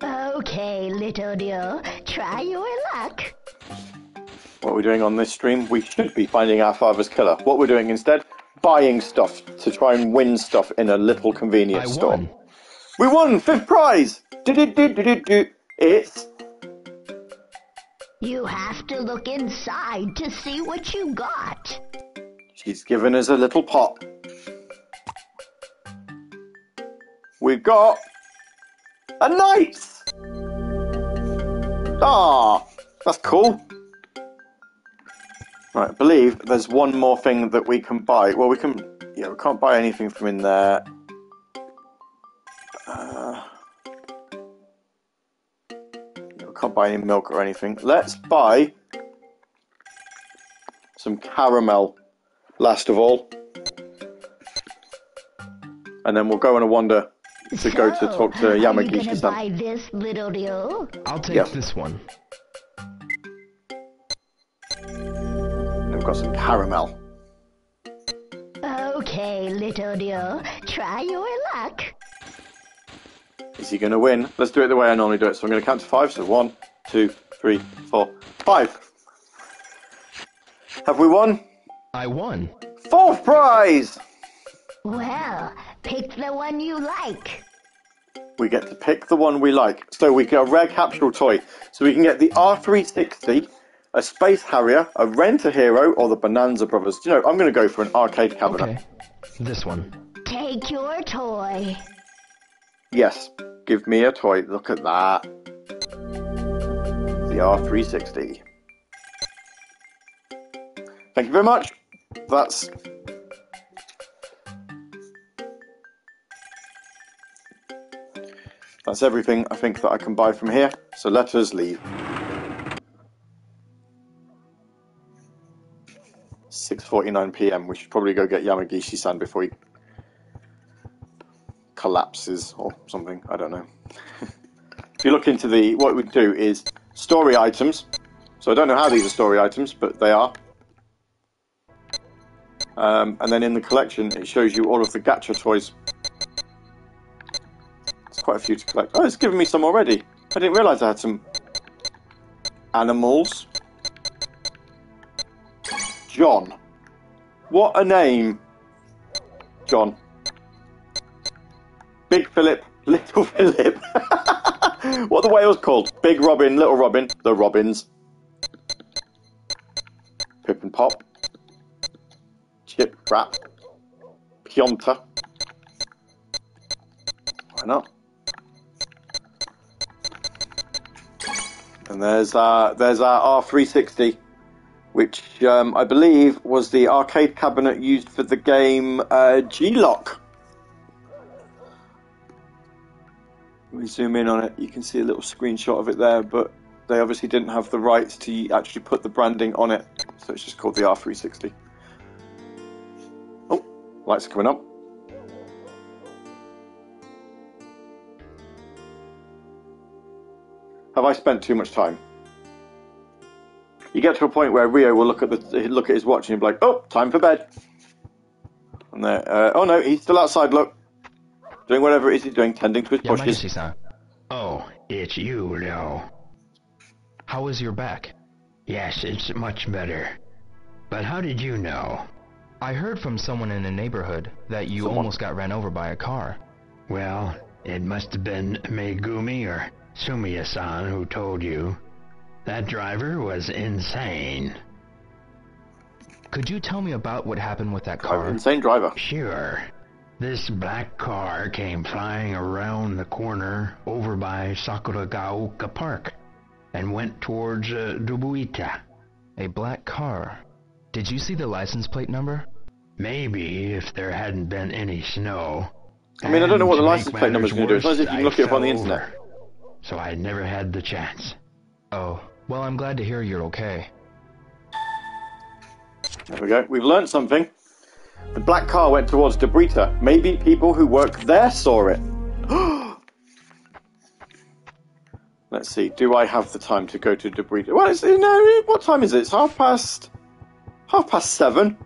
Okay, little deal. Try your luck. What we're doing on this stream, we should be finding our father's killer. What we're doing instead, buying stuff to try and win stuff in a little convenience store. Won. We won! 5th prize! It's... You have to look inside to see what you got. She's given us a little pot. We've got... a knight! Ah, that's cool. Right, I believe there's one more thing that we can buy. Well, we can't buy anything from in there. We can't buy any milk or anything. Let's buy some caramel. last of all. And then we'll go on a wander to go to talk to Yamagishi-san. Are you gonna buy this, little Ryo? I'll take this one. And we've got some caramel. Okay, little Ryo, try your luck. Is he going to win? Let's do it the way I normally do it. So I'm going to count to 5. So 1, 2, 3, 4, 5. Have we won? I won. 4th prize! Well, pick the one you like. We get to pick the one we like. So we get a rare capsule toy. So we can get the R360, a Space Harrier, a Rent-A-Hero, or the Bonanza Brothers. Do you know, I'm going to go for an arcade cabinet. Okay. This one. Take your toy. Yes, give me a toy. Look at that. The R360. Thank you very much. That's everything I think that I can buy from here. So let us leave. 6:49 p.m. We should probably go get Yamagishi-san before he collapses or something. I don't know. If you look into what we do is story items. So I don't know how these are story items, but they are. And then in the collection, it shows you all of the gacha toys. There's quite a few to collect. Oh, it's given me some already. I didn't realise I had some animals. John. What a name. John. Big Philip, Little Philip. What are the whales called? Big Robin, Little Robin, the Robins. Pip and Pop. Chip, Rap. Pionta. Why not? And there's our R360, which I believe was the arcade cabinet used for the game G-Lock. Let me zoom in on it. You can see a little screenshot of it there, but they obviously didn't have the rights to actually put the branding on it, so it's just called the R360. Oh, lights are coming up. Have I spent too much time? You get to a point where Ryo will look at his watch and he'll be like, "Oh, time for bed." And there, oh no, he's still outside. Look, doing whatever it is he's doing, tending to his bushes. Yamagishi-san. Oh, it's you, Ryo. How is your back? Yes, it's much better. But how did you know? I heard from someone in the neighborhood that you almost got ran over by a car. Well, it must have been Megumi or Sumiya-san who told you. That driver was insane. Could you tell me about what happened with that car? Insane driver. Sure. This black car came flying around the corner over by Sakuragaoka Park and went towards Dobuita. A black car. Did you see the license plate number? Maybe if there hadn't been any snow. I mean, I don't know what the license plate number is going to do. It's not as if you can look it up on the internet. So I never had the chance. Oh, well, I'm glad to hear you're okay. There we go. We've learned something. The black car went towards Dobuita. Maybe people who work there saw it. Let's see. Do I have the time to go to Dobuita? Well, what time is it? It's 7:30.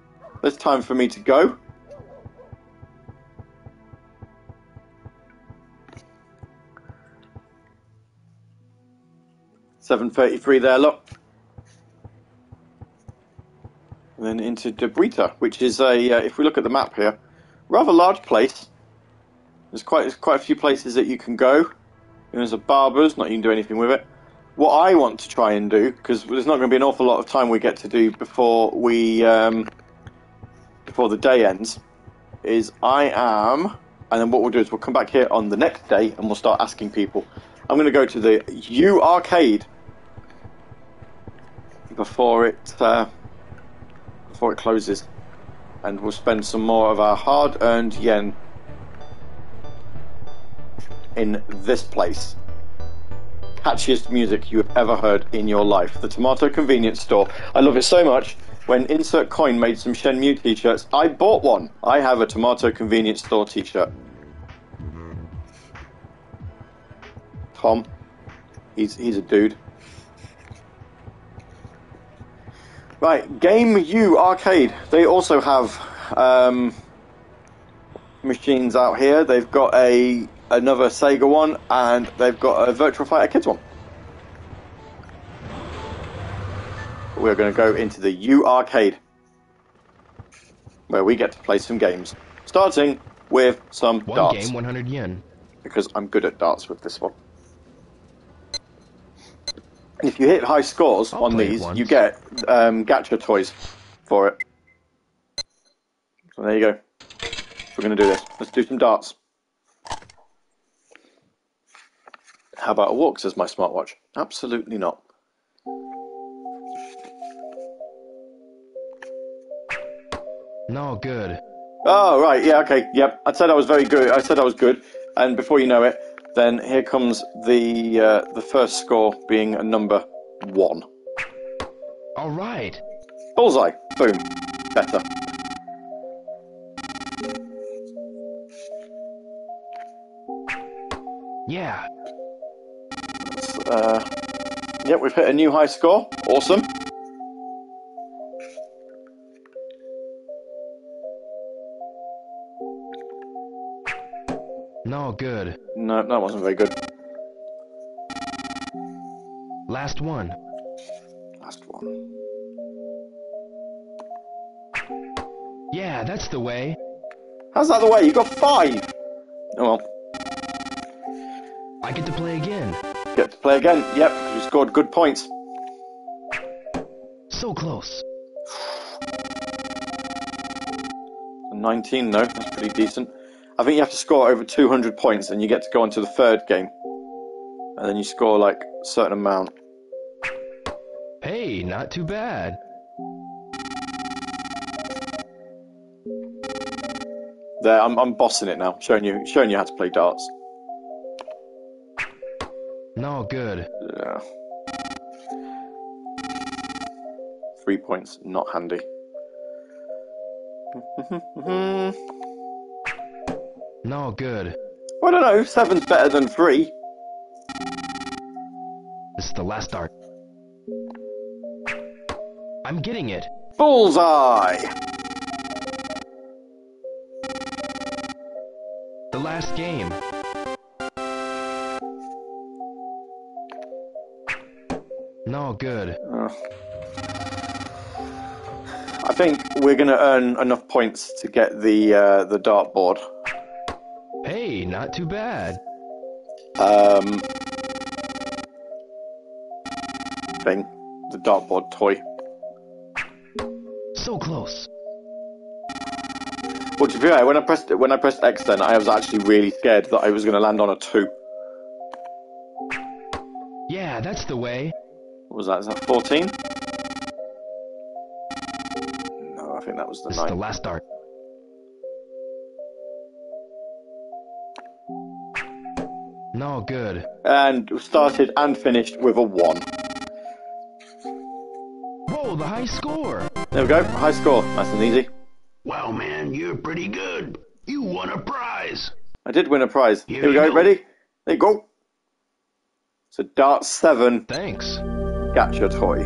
There's time for me to go. $7:33 there, look. And then into Dobuita, which is if we look at the map here, rather large place. There's quite a few places that you can go. And there's a barber's, not you can do anything with it. What I want to try and do, because there's not going to be an awful lot of time we get to do before the day ends, is and then what we'll do is we'll come back here on the next day and we'll start asking people. I'm going to go to the U Arcade before it closes, and we'll spend some more of our hard-earned yen in this place. Catchiest music you have ever heard in your life. The Tomato Convenience Store. I love it so much. when Insert Coin made some Shenmue t-shirts. I bought one. I have a Tomato Convenience Store t-shirt. Tom, he's a dude. Right, Game U Arcade. They also have machines out here. They've got another Sega one, and they've got a Virtua Fighter Kids one. We're going to go into the U Arcade, where we get to play some games, starting with some darts. One game, 100 yen. Because I'm good at darts with this one. If you hit high scores on these, you get gacha toys for it. So there you go. We're going to do this. Let's do some darts. How about a walk, says my smartwatch? Absolutely not. No, good. Oh, right, yeah, okay, yep. I said I was very good. I said I was good. And before you know it, then here comes the first score being a number 1. All right. Bullseye. Boom. Better. Yeah. Yep, we've hit a new high score. Awesome. No, good. No, that wasn't very good. Last one. Last one. Yeah, that's the way. How's that the way? You got 5. Oh well. I get to play again. Get to play again. Yep, you scored good points. So close. 19 though, that's pretty decent. I think you have to score over 200 points and you get to go on to the 3rd game. And then you score like a certain amount. Hey, not too bad. There, I'm bossing it now, showing you how to play darts. No, good. Yeah. 3 points, not handy. No, good. I don't know, 7's better than 3. This is the last dart. I'm getting it. Bullseye! The last game. No, good. I think we're going to earn enough points to get the dartboard. Hey, not too bad. Thing. The dartboard toy. So close. Well, to be fair, when I pressed X then, I was actually really scared that I was going to land on a 2. Yeah, that's the way. What was that? Is that 14? No, I think that was the 9. This is the last dart. No, good. And started and finished with a 1. Whoa, the high score. There we go, high score. Nice and easy. Wow, man, you're pretty good. You won a prize. I did win a prize. Here Here we you go, go. ready? There you go. So Dart 7 Thanks. gacha toy.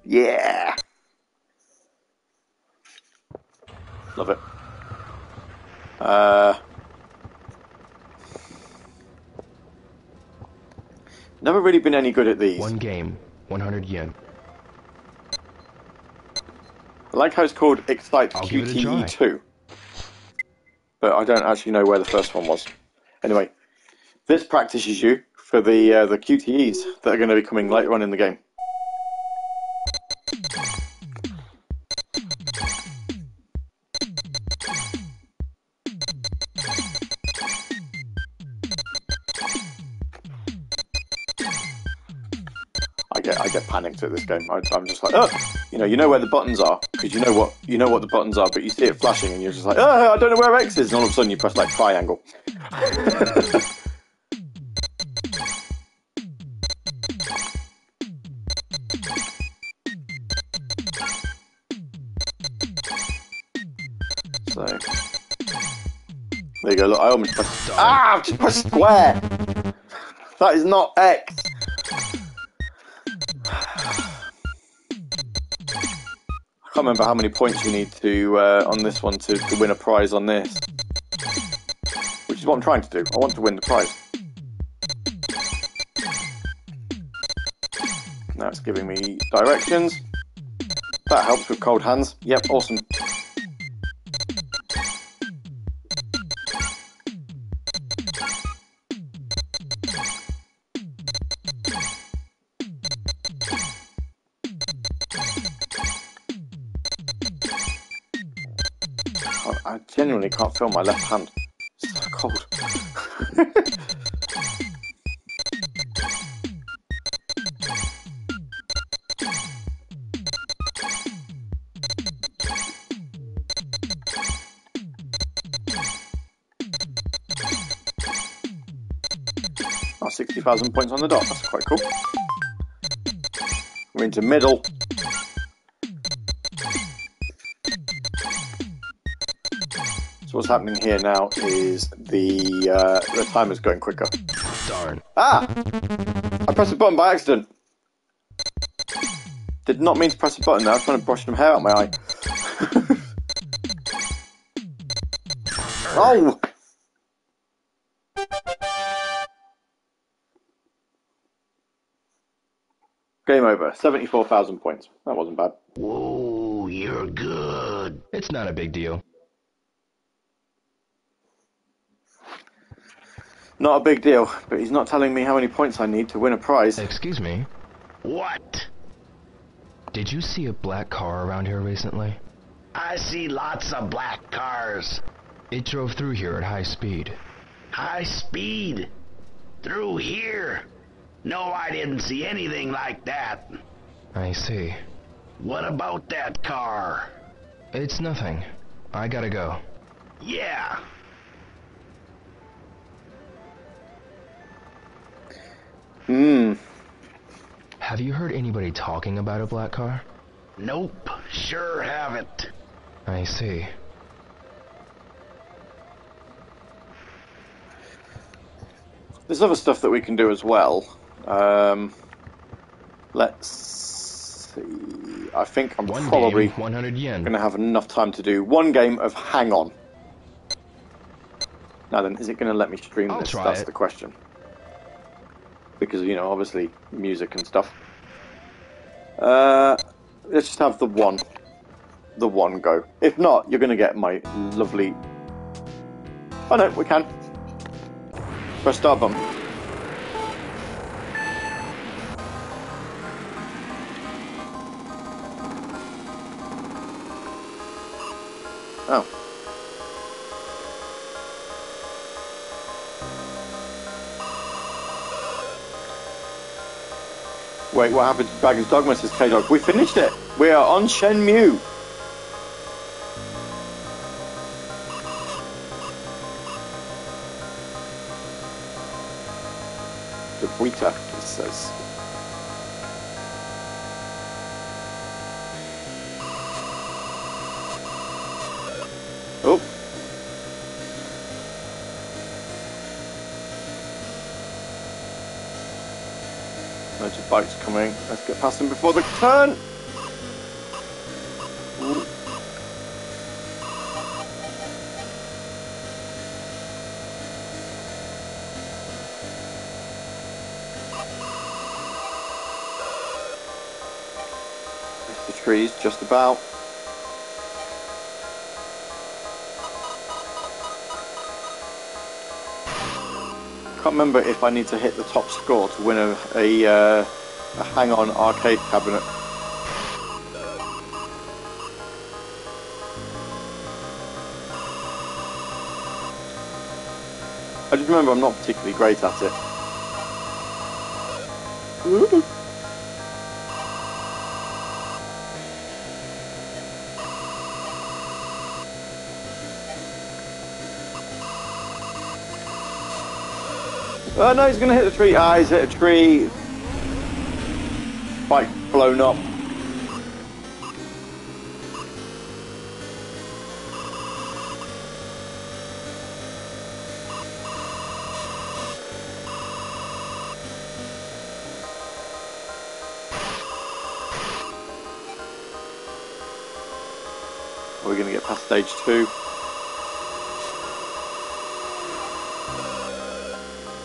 Yeah. Love it. Never really been any good at these. One game, 100 yen. I like how it's called Excite I'll give it a try. QTE 2. But I don't actually know where the first one was. Anyway, this practices you for the QTEs that are going to be coming later on in the game. I get panicked at this game. I'm just like, oh, you know where the buttons are because you know what the buttons are, but you see it flashing and you're just like, oh, I don't know where X is, and all of a sudden you press like triangle. There you go, look, I almost pressed... Ah! I've just pressed square! That is not X! I can't remember how many points you need to on this one to win a prize on this. Which is what I'm trying to do. I want to win the prize. Now it's giving me directions. That helps with cold hands. Yep, awesome. I genuinely can't feel my left hand. It's so cold. Oh, 60,000 points on the dot. That's quite cool. We're into middle. So what's happening here now is the timer's going quicker. Darn. Ah! I pressed the button by accident. Did not mean to press the button there. I was trying to brush some hair out my eye. Oh! Game over. 74,000 points. That wasn't bad. Whoa, you're good. It's not a big deal. Not a big deal, but he's not telling me how many points I need to win a prize. Excuse me. What? Did you see a black car around here recently? I see lots of black cars. It drove through here at high speed. High speed? Through here? No, I didn't see anything like that. I see. What about that car? It's nothing. I gotta go. Yeah. Have you heard anybody talking about a black car? Nope, sure haven't. I see. There's other stuff that we can do as well. Let's see. I think I'm probably 100 yen. going to have enough time to do one game of Hang On. Now then, is it going to let me stream this? That's the question. Because, you know, obviously, music and stuff. Let's just have the one go. If not, you're going to get my lovely... Oh no, we can. Press start button. Oh. Wait, what happened to Dragon's Dogma, says K-Dog? We finished it! We are on Shenmue! The Brita, it says. Oh! Loads of bikes coming. Let's get past them before the turn! Ooh. There's the trees, just about. Can't remember if I need to hit the top score to win a Hang On arcade cabinet. I just remember I'm not particularly great at it. Ooh. Oh no, he's going to hit the tree. Ah, he's hit a tree. Bike blown up. Are we going to get past stage 2?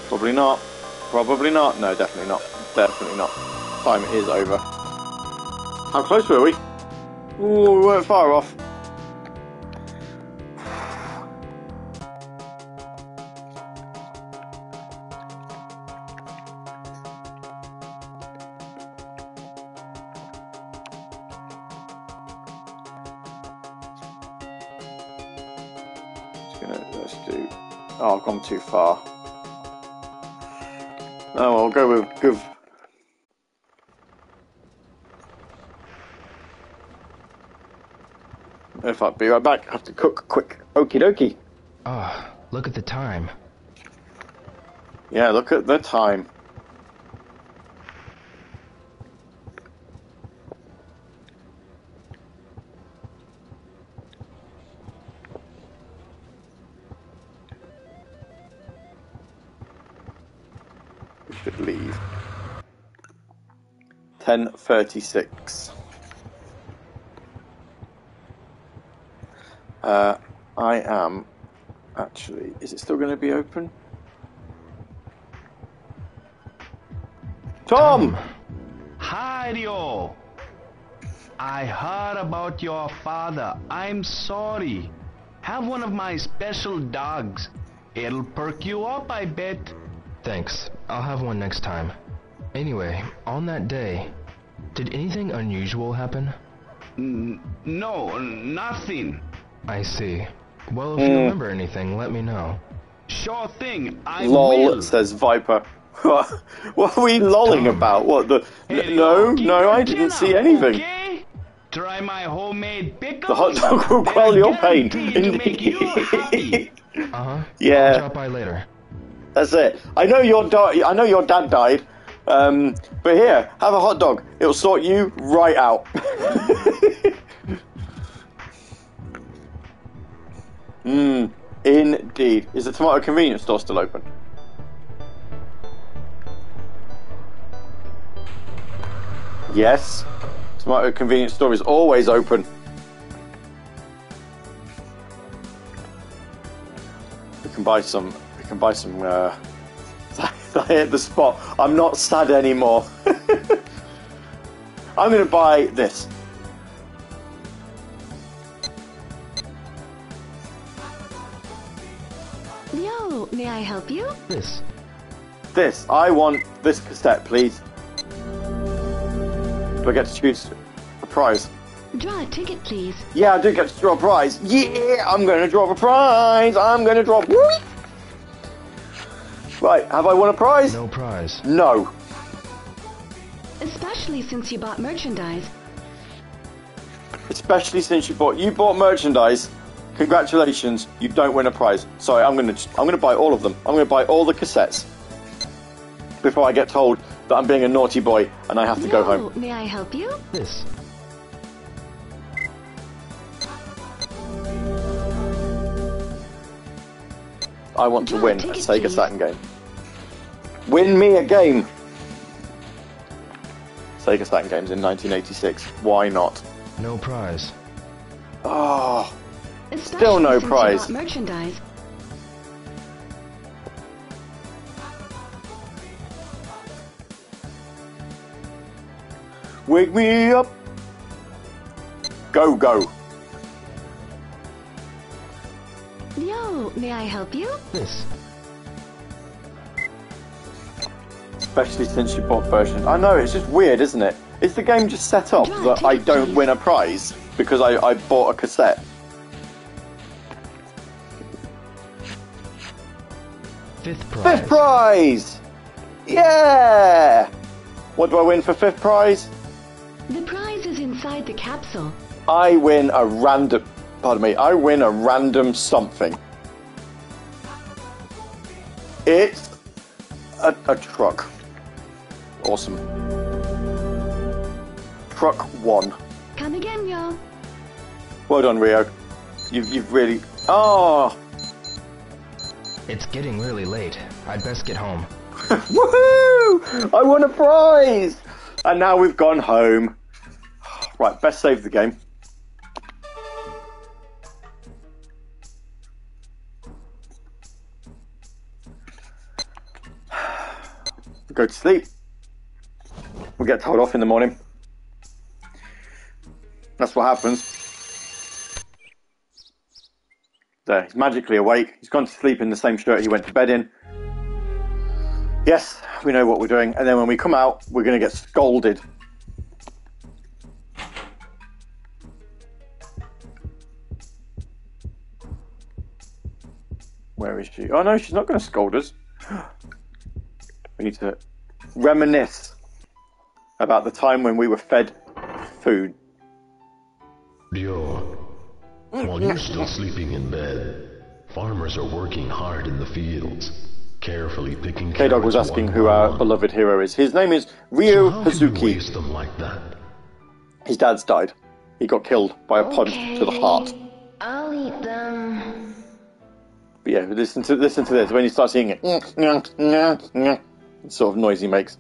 Probably not. Probably not. No, definitely not. Definitely not. Time is over. How close were we? Ooh, we weren't far off. Let's do... Oh, I've gone too far. No, I'll go with Gavvie. If I'll be right back, I have to cook quick. Okie dokie. Ah, look at the time. Yeah, look at the time. We should leave. 10:36. I am actually... Is it still going to be open? Tom! Hi, Rio. I heard about your father. I'm sorry. Have one of my special dogs. It'll perk you up, I bet. Thanks. I'll have one next time. Anyway, on that day, did anything unusual happen? No, nothing. I see. Well, if you remember anything, let me know. Sure thing, I Lol, will. says Viper. What are we lolling about? What the... Hey, no, keep no, your I didn't chin see up, anything. Okay? Try my homemade pickles. The hot dog will quell your pain. To make you happy. Uh-huh. Yeah. I'll drop by later. That's it. I know your dad died, but here, have a hot dog. It'll sort you right out. Indeed. Is the tomato convenience store still open? Yes. Tomato convenience store is always open. We can buy some. I hit the spot. I'm not sad anymore. I'm going to buy this. Yo, may I help you? This. I want this cassette, please. Do I get to choose a prize? Draw a ticket, please. Yeah, I do get to draw a prize. Yeah, I'm going to draw a prize. I'm going to draw... Right, have I won a prize? No prize. No. Especially since you bought merchandise. Especially since you bought merchandise. Congratulations, you don't win a prize. Sorry, I'm gonna buy all of them. I'm gonna buy all the cassettes before I get told that I'm being a naughty boy and I have to go home. May I help you? I want to win a Sega Saturn game. Win me a game. Sega Saturn games in 1986. Why not? No prize. Oh, Especially still no since prize. You bought merchandise. Wake me up. Go, go. Yo, may I help you? Especially since you bought version. I know, it's just weird, isn't it? Is the game just set up that I don't win a prize because I bought a cassette? Fifth prize! Yeah! What do I win for fifth prize? The prize is inside the capsule. I win a random... Pardon me, I win a random something. It's a truck. Awesome. Truck 1. Come again, yo. Well done, Rio. You've really... Oh! It's getting really late. I'd best get home. Woohoo! I won a prize! And now we've gone home. Right, best save the game. We go to sleep. We get told off in the morning. That's what happens. There, he's magically awake. He's gone to sleep in the same shirt he went to bed in. Yes, we know what we're doing. And then when we come out, we're going to get scolded. Where is she? Oh no, she's not going to scold us. We need to reminisce about the time when we were fed food. Dio, while you're still sleeping in bed, farmers are working hard in the fields, carefully picking. K-Dog was asking who our beloved hero is. His name is Ryu Hazuki. Waste them like that? His dad's died. He got killed by a punch to the heart. I'll eat them. But yeah, listen to this. When he starts eating it, the sort of noise he makes.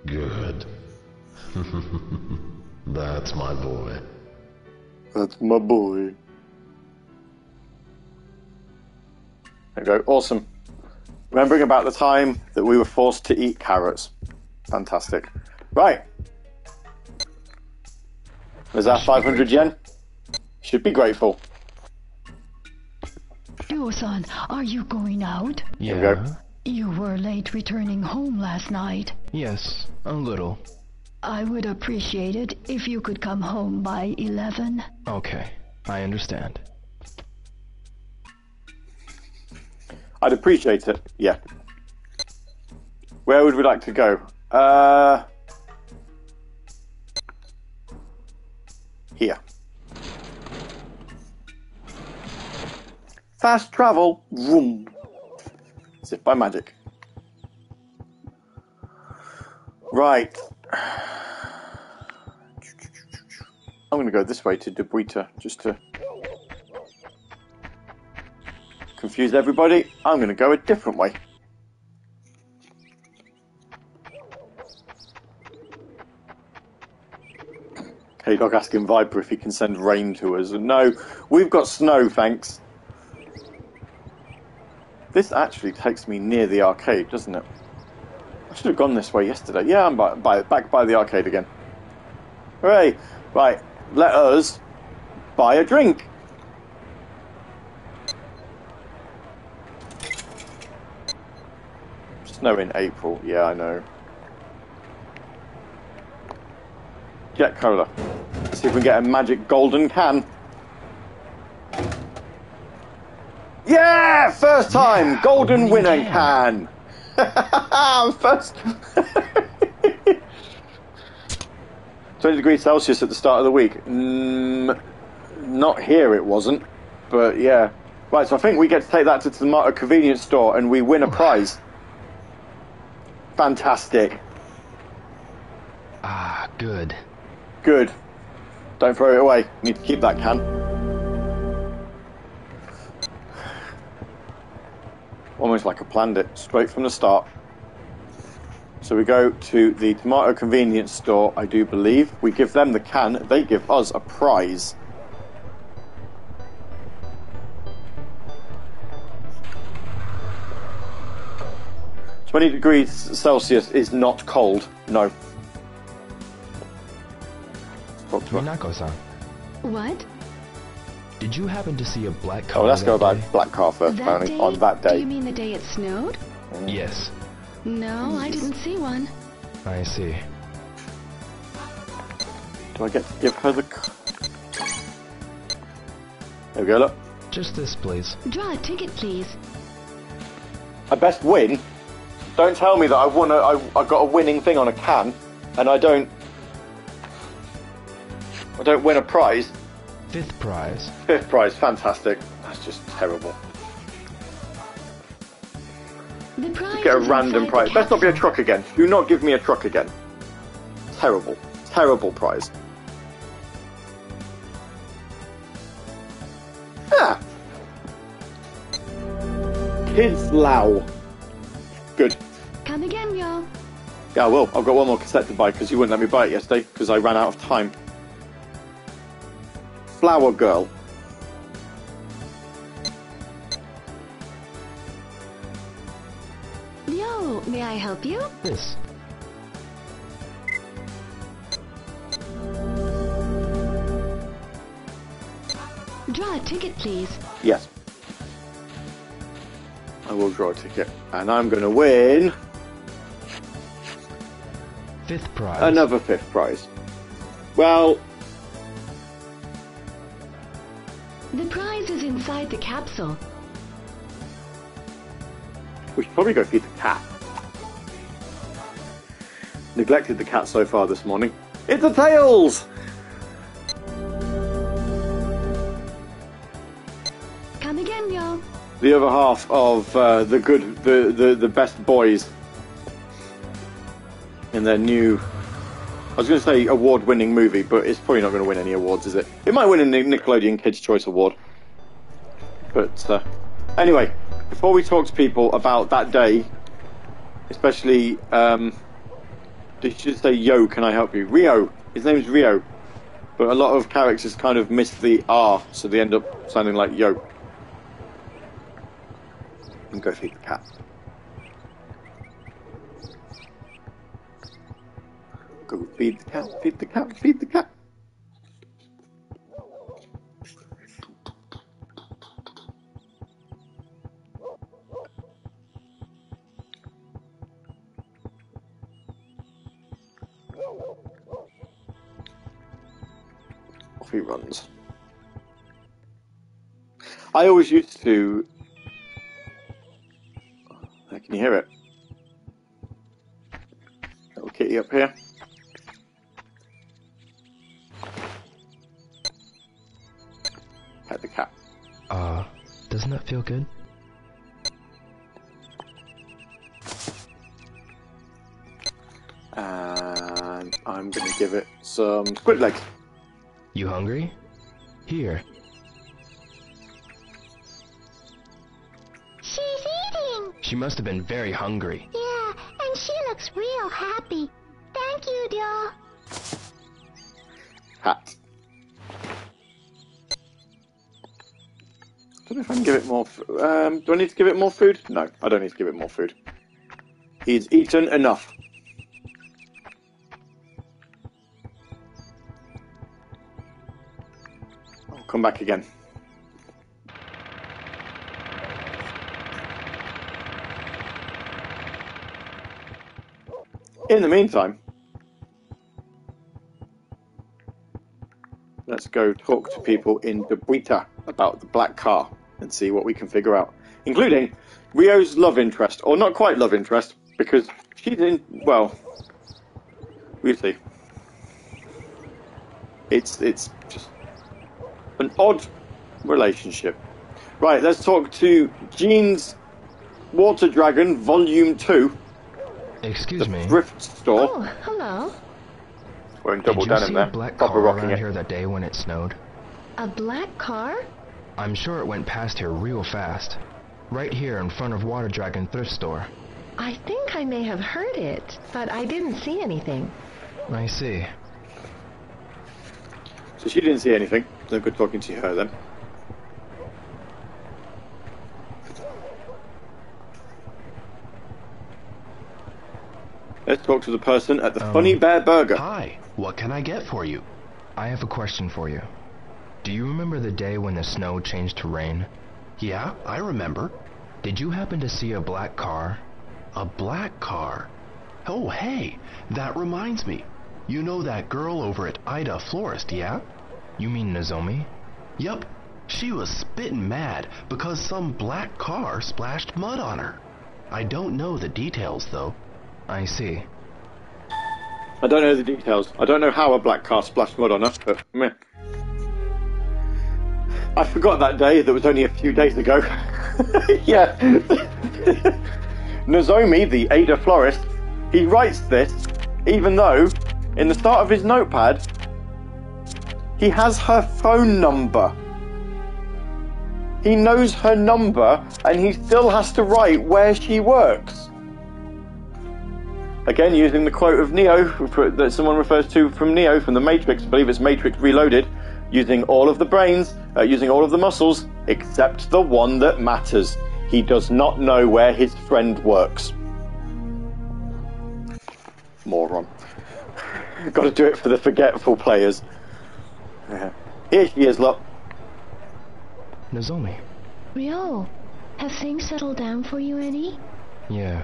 Good. That's my boy. That's my boy. There we go. Awesome. Remembering about the time that we were forced to eat carrots. Fantastic. Right. There's our 500 yen. Should be grateful. Ryo-san, are you going out? Yeah. There we go. You were late returning home last night. Yes, a little. I would appreciate it if you could come home by 11. Okay, I understand. I'd appreciate it, yeah. Where would we like to go? Here. Fast travel. Vroom. As if by magic. Right. I'm going to go this way to Debuita, just to confuse everybody. I'm going to go a different way. K-Dog asking Viper if he can send rain to us. No, we've got snow, thanks. This actually takes me near the arcade, doesn't it? I should have gone this way yesterday. Yeah, I'm back by the arcade again. Hooray! Right, let us buy a drink. Snow in April. Yeah, I know. Jet Cola. Let's see if we can get a magic golden can. Yeah! First time! Yeah, golden winner can! First. 20 degrees Celsius at the start of the week. Not here it wasn't, but yeah. Right, so I think we get to take that to the convenience store and we win a prize. Fantastic. Ah, good. Good. Don't throw it away. Need to keep that can. Almost like I planned it, straight from the start. So we go to the tomato convenience store, I do believe. We give them the can, they give us a prize. "20 degrees Celsius is not cold." No. Minako-san. What? Did you happen to see a black car? Oh, let's go about black car first, apparently, on that day. Do you mean the day it snowed? Yes. No, I didn't see one. I see. Do I get to give her the... There we go, look. Just this, please. Draw a ticket, please. I best win? Don't tell me that I got a winning thing on a can, and I don't win a prize. Fifth prize. Fifth prize, fantastic. That's just terrible. The prize Just get a random prize. Best not be a truck again. Do not give me a truck again. Terrible. Terrible prize. Ah! Kids Lao. Good. Come again, y'all. Yeah, I will. I've got one more cassette to buy because you wouldn't let me buy it yesterday because I ran out of time. flower girl. Yo, may I help you? This. Draw a ticket, please. Yes. I will draw a ticket. And I'm going to win... 5th prize. Another 5th prize. Well... The prize is inside the capsule. We should probably go feed the cat. Neglected the cat so far this morning. It's a Tails! Come again, yo. The other half of the best boys in their new, I was going to say award-winning movie, but it's probably not going to win any awards, is it? It might win a Nickelodeon Kids' Choice Award. But anyway, before we talk to people about that day, especially, did you just say, yo, can I help you? Rio. His name's Rio. But a lot of characters kind of miss the R, so they end up sounding like yo. And go feed the cat. Go feed the cat, feed the cat, feed the cat. Off he runs. I always used to... Can you hear it? Little kitty up here. Pet the cat. Doesn't that feel good? And I'm gonna give it some squid legs. You hungry? Here. She's eating. She must have been very hungry. Yeah, and she looks real happy. Thank you, dear. Cat. I don't know if I can give it more. Do I need to give it more food? No, I don't need to give it more food. He's eaten enough. I'll come back again. In the meantime, let's go talk to people in Debuita about the black car and see what we can figure out, including Rio's love interest, or not quite love interest, because she's in, well, we'll see. It's just an odd relationship. Right, let's talk to Jean's Water Dragon Volume 2. Excuse me. Thrift store. Oh, hello. Wearing double Did you denim see there. a black Proper car rocking around it. here that day when it snowed? A black car? I'm sure it went past here real fast. Right here in front of Water Dragon Thrift Store. I think I may have heard it, but I didn't see anything. I see. So she didn't see anything. No good talking to her then. Let's talk to the person at the Funny Bear Burger. Hi, what can I get for you? I have a question for you. Do you remember the day when the snow changed to rain? Yeah, I remember. Did you happen to see a black car? A black car? Oh, hey, that reminds me. You know that girl over at Ida Florist, yeah? You mean Nozomi? Yup. She was spittin' mad because some black car splashed mud on her. I don't know the details, though. I see. I don't know the details. I don't know how a black car splashed mud on her, but meh. I forgot that day that was only a few days ago. Yeah. Nozomi, the Ada florist, he writes this even though in the start of his notepad he has her phone number. He knows her number and he still has to write where she works. Again, using the quote of Neo that someone refers to from Neo from the Matrix, I believe it's Matrix Reloaded, using all of the brains, using all of the muscles, except the one that matters. He does not know where his friend works. Moron. Got to do it for the forgetful players. Here she is, look. Nozomi. Ryo, have things settled down for you, Eddie? Yeah.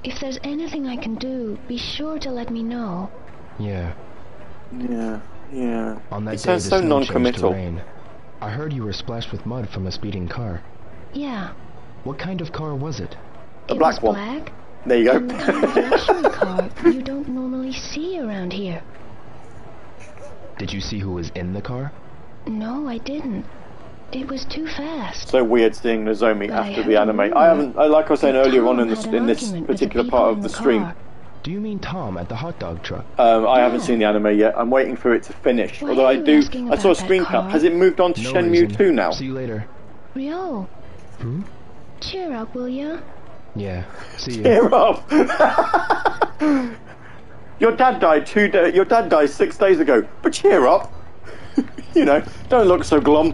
If there's anything I can do, be sure to let me know. Yeah. Yeah. On that It day, sounds the so snow non-committal. changed to rain. I heard you were splashed with mud from a speeding car. Yeah. What kind of car was it? The black one. Black. There you go. And the kind of luxury car you don't normally see around here. Did you see who was in the car? No, I didn't. It was too fast. So weird seeing Nozomi But after the anime. I haven't, like I was saying earlier on in this particular part of the stream. Do you mean Tom at the hot dog truck? I haven't seen the anime yet. I'm waiting for it to finish. Why Although are I you do. asking I saw a about that screen cap. car? Has it moved on to No Shenmue reason. 2 now? See you later. Ryo, Hmm? cheer up, will ya? Yeah. See you. Cheer up! Your dad died Your dad died 6 days ago. But cheer up. You know, don't look so glum.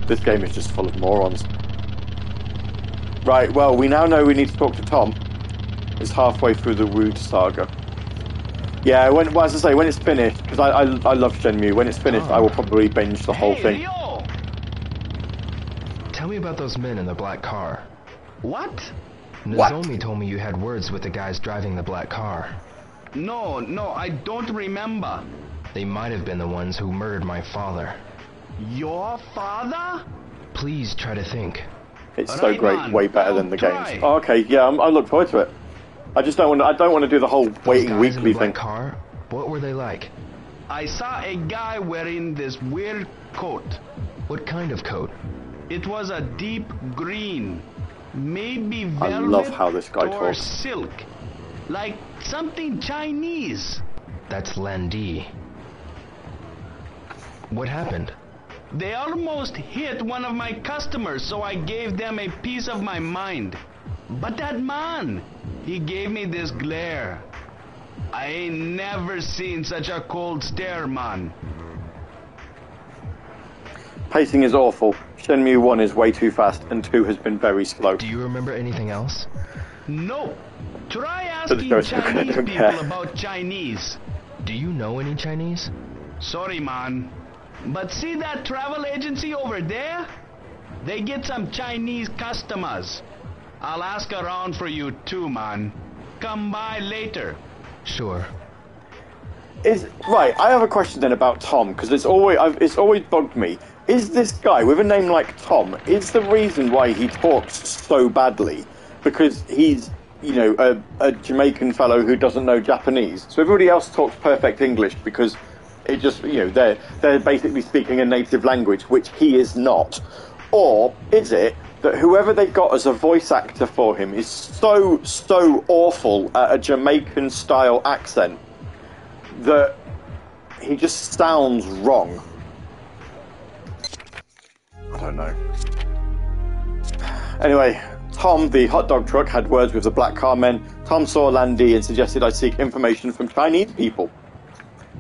This game is just full of morons. Right, well, we now know we need to talk to Tom. It's halfway through the Wood saga. Yeah, as I say, when it's finished, because I love Shenmue, when it's finished, I will probably binge the whole thing. Ryo! Tell me about those men in the black car. What? Nozomi told me you had words with the guys driving the black car. No, I don't remember. They might have been the ones who murdered my father. Your father? Please try to think. It's so Right, great, man. way better than the Try. games. Oh, okay, yeah, I look forward to it. I just don't want to. I don't want to do the whole Those waiting guys in the weekly black thing. car? What were they like? I saw a guy wearing this weird coat. What kind of coat? It was a deep green. Maybe velvet I love how this guy or talks. silk. Like something Chinese. That's Landi. What happened? They almost hit one of my customers, so I gave them a piece of my mind. But that man, he gave me this glare. I ain't never seen such a cold stare, man. Pacing is awful. Shenmue 1 is way too fast, and 2 has been very slow. Do you remember anything else? No. Try So asking the ghost Chinese don't people care. about Chinese. Do you know any Chinese? Sorry, man. But see that travel agency over there? They get some Chinese customers. I'll ask around for you too, man. Come by later. Sure. Right, I have a question then about Tom, because it's always bugged me. Is this guy with a name like Tom, is the reason why he talks so badly because he's, you know, a Jamaican fellow who doesn't know Japanese? So everybody else talks perfect English because it just, you know, they're basically speaking a native language, which he is not. Or is it that whoever they got as a voice actor for him is so awful at a Jamaican style accent that he just sounds wrong? I don't know. Anyway, Tom, the hot dog truck, had words with the black car men. Tom saw Landi and suggested I seek information from Chinese people.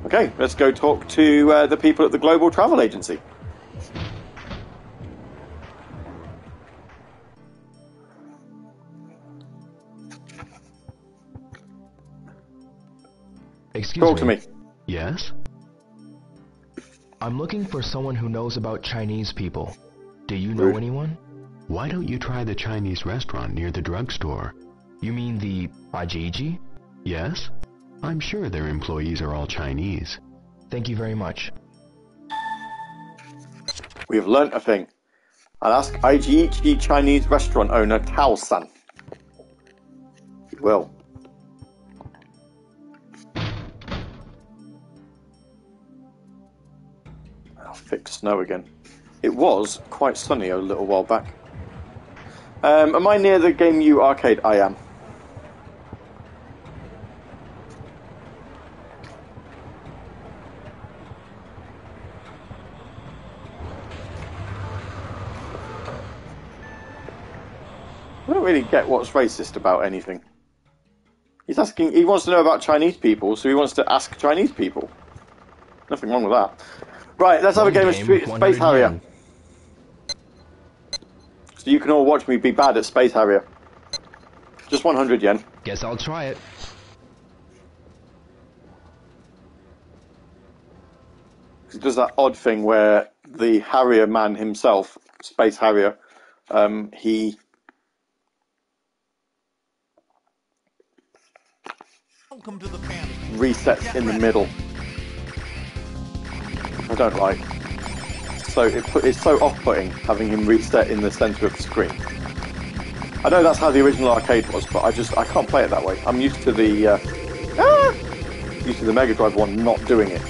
Okay, let's go talk to the people at the Global Travel Agency. Excuse Talk to me. Yes? I'm looking for someone who knows about Chinese people. Do you know anyone? Why don't you try the Chinese restaurant near the drugstore? You mean the Ajiji? Yes? I'm sure their employees are all Chinese. Thank you very much. We have learnt a thing. I'll ask IGHG Chinese restaurant owner Tao-san. He will. I'll fix snow again. It was quite sunny a little while back. Am I near the Game U arcade? I am. I don't really get what's racist about anything. He's asking. He wants to know about Chinese people, so he wants to ask Chinese people. Nothing wrong with that. Right, let's have a game of Space Harrier. Yen. So you can all watch me be bad at Space Harrier. Just 100 yen. Guess I'll try it. He does that odd thing where the Harrier man himself, Space Harrier, he resets in the middle. I don't like. So it's so off-putting having him reset in the centre of the screen. I know that's how the original arcade was, but I can't play it that way. I'm used to the Mega Drive one not doing it.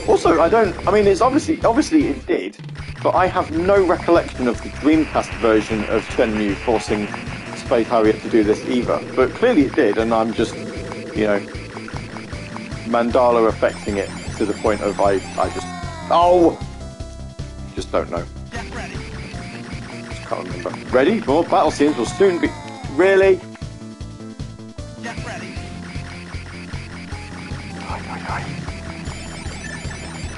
Also, I mean, it's obviously it did, but I have no recollection of the Dreamcast version of Shenmue forcing Space Harrier to do this either. But clearly it did, and I'm just, you know, mandala affecting it to the point of I just don't know. Get ready. Just can't remember. Ready? More battle scenes will soon be. Really? Get ready.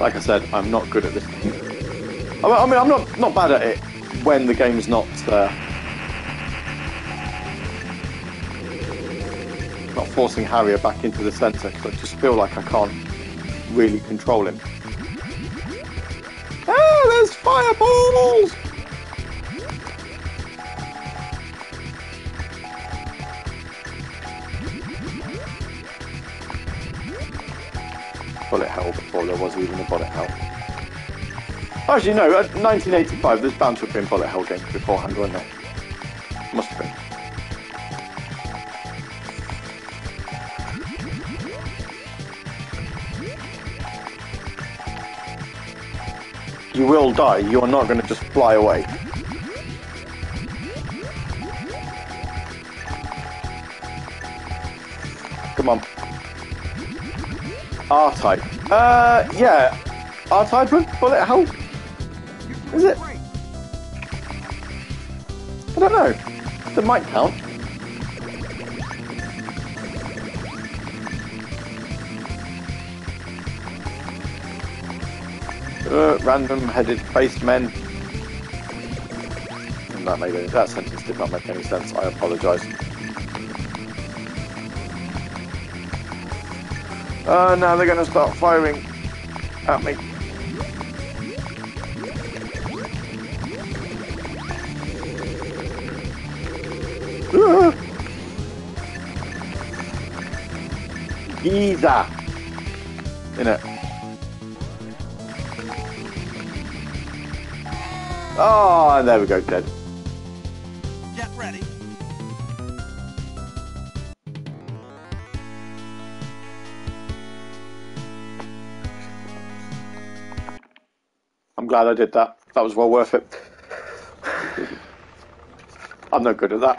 Like I said, I'm not good at this game. I mean, I'm not bad at it when the game's not forcing Harrier back into the centre, because I just feel like I can't really control him. Ah, there's fireballs! Bullet hell before there was even a bullet hell. Actually, no, 1985, there's bound to have been bullet hell games beforehand, weren't there? Must have been. You will die, you are not going to just fly away. Come on. R-Type. Yeah. R-Type with bullet hell? Is it? I don't know. That might count. Random-headed faced men. That sentence did not make any sense. I apologise. Now they're going to start firing at me. Giza! Innit? Oh, and there we go, dead. Get ready. I'm glad I did that. That was well worth it. I'm no good at that.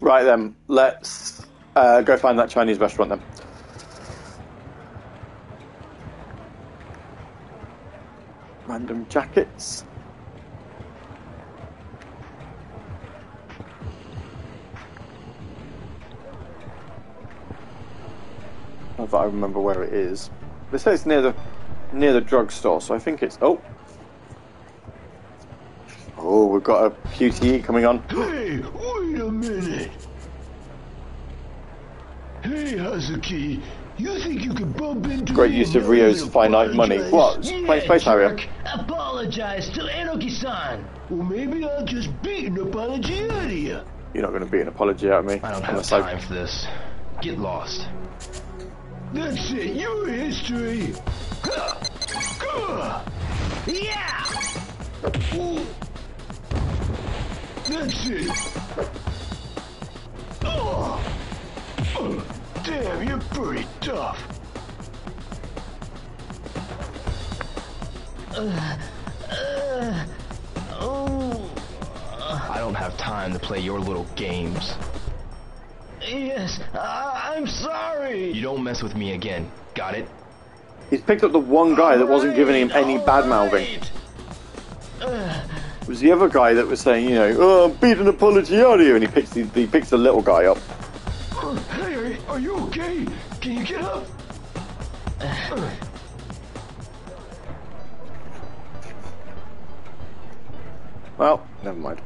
Right then, let's go find that Chinese restaurant then. Random jackets. Not that I remember where it is. They say it's near the drugstore, so I think it's. Oh, we've got a QTE coming on. Hey, wait a minute. Hey, Hazuki. You think you can bump into Great me use of and Rio's really finite money. What? apologize? Playing Space Harrier. Apologize to Enoki-san. Well, maybe I'll just beat an apology out of you. You're not going to beat an apology out of me. I don't have time for this. Get lost. That's it. Your history. Yeah! That's it. Damn, you're pretty tough. I don't have time to play your little games. Yes, I'm sorry. You don't mess with me again. Got it? He's picked up the one guy that wasn't giving him any bad mouthing. It was the other guy that was saying, you know, oh, I'm beating a apology out of you, and he picks the little guy up. Hey, are you okay? Can you get up? Well, never mind.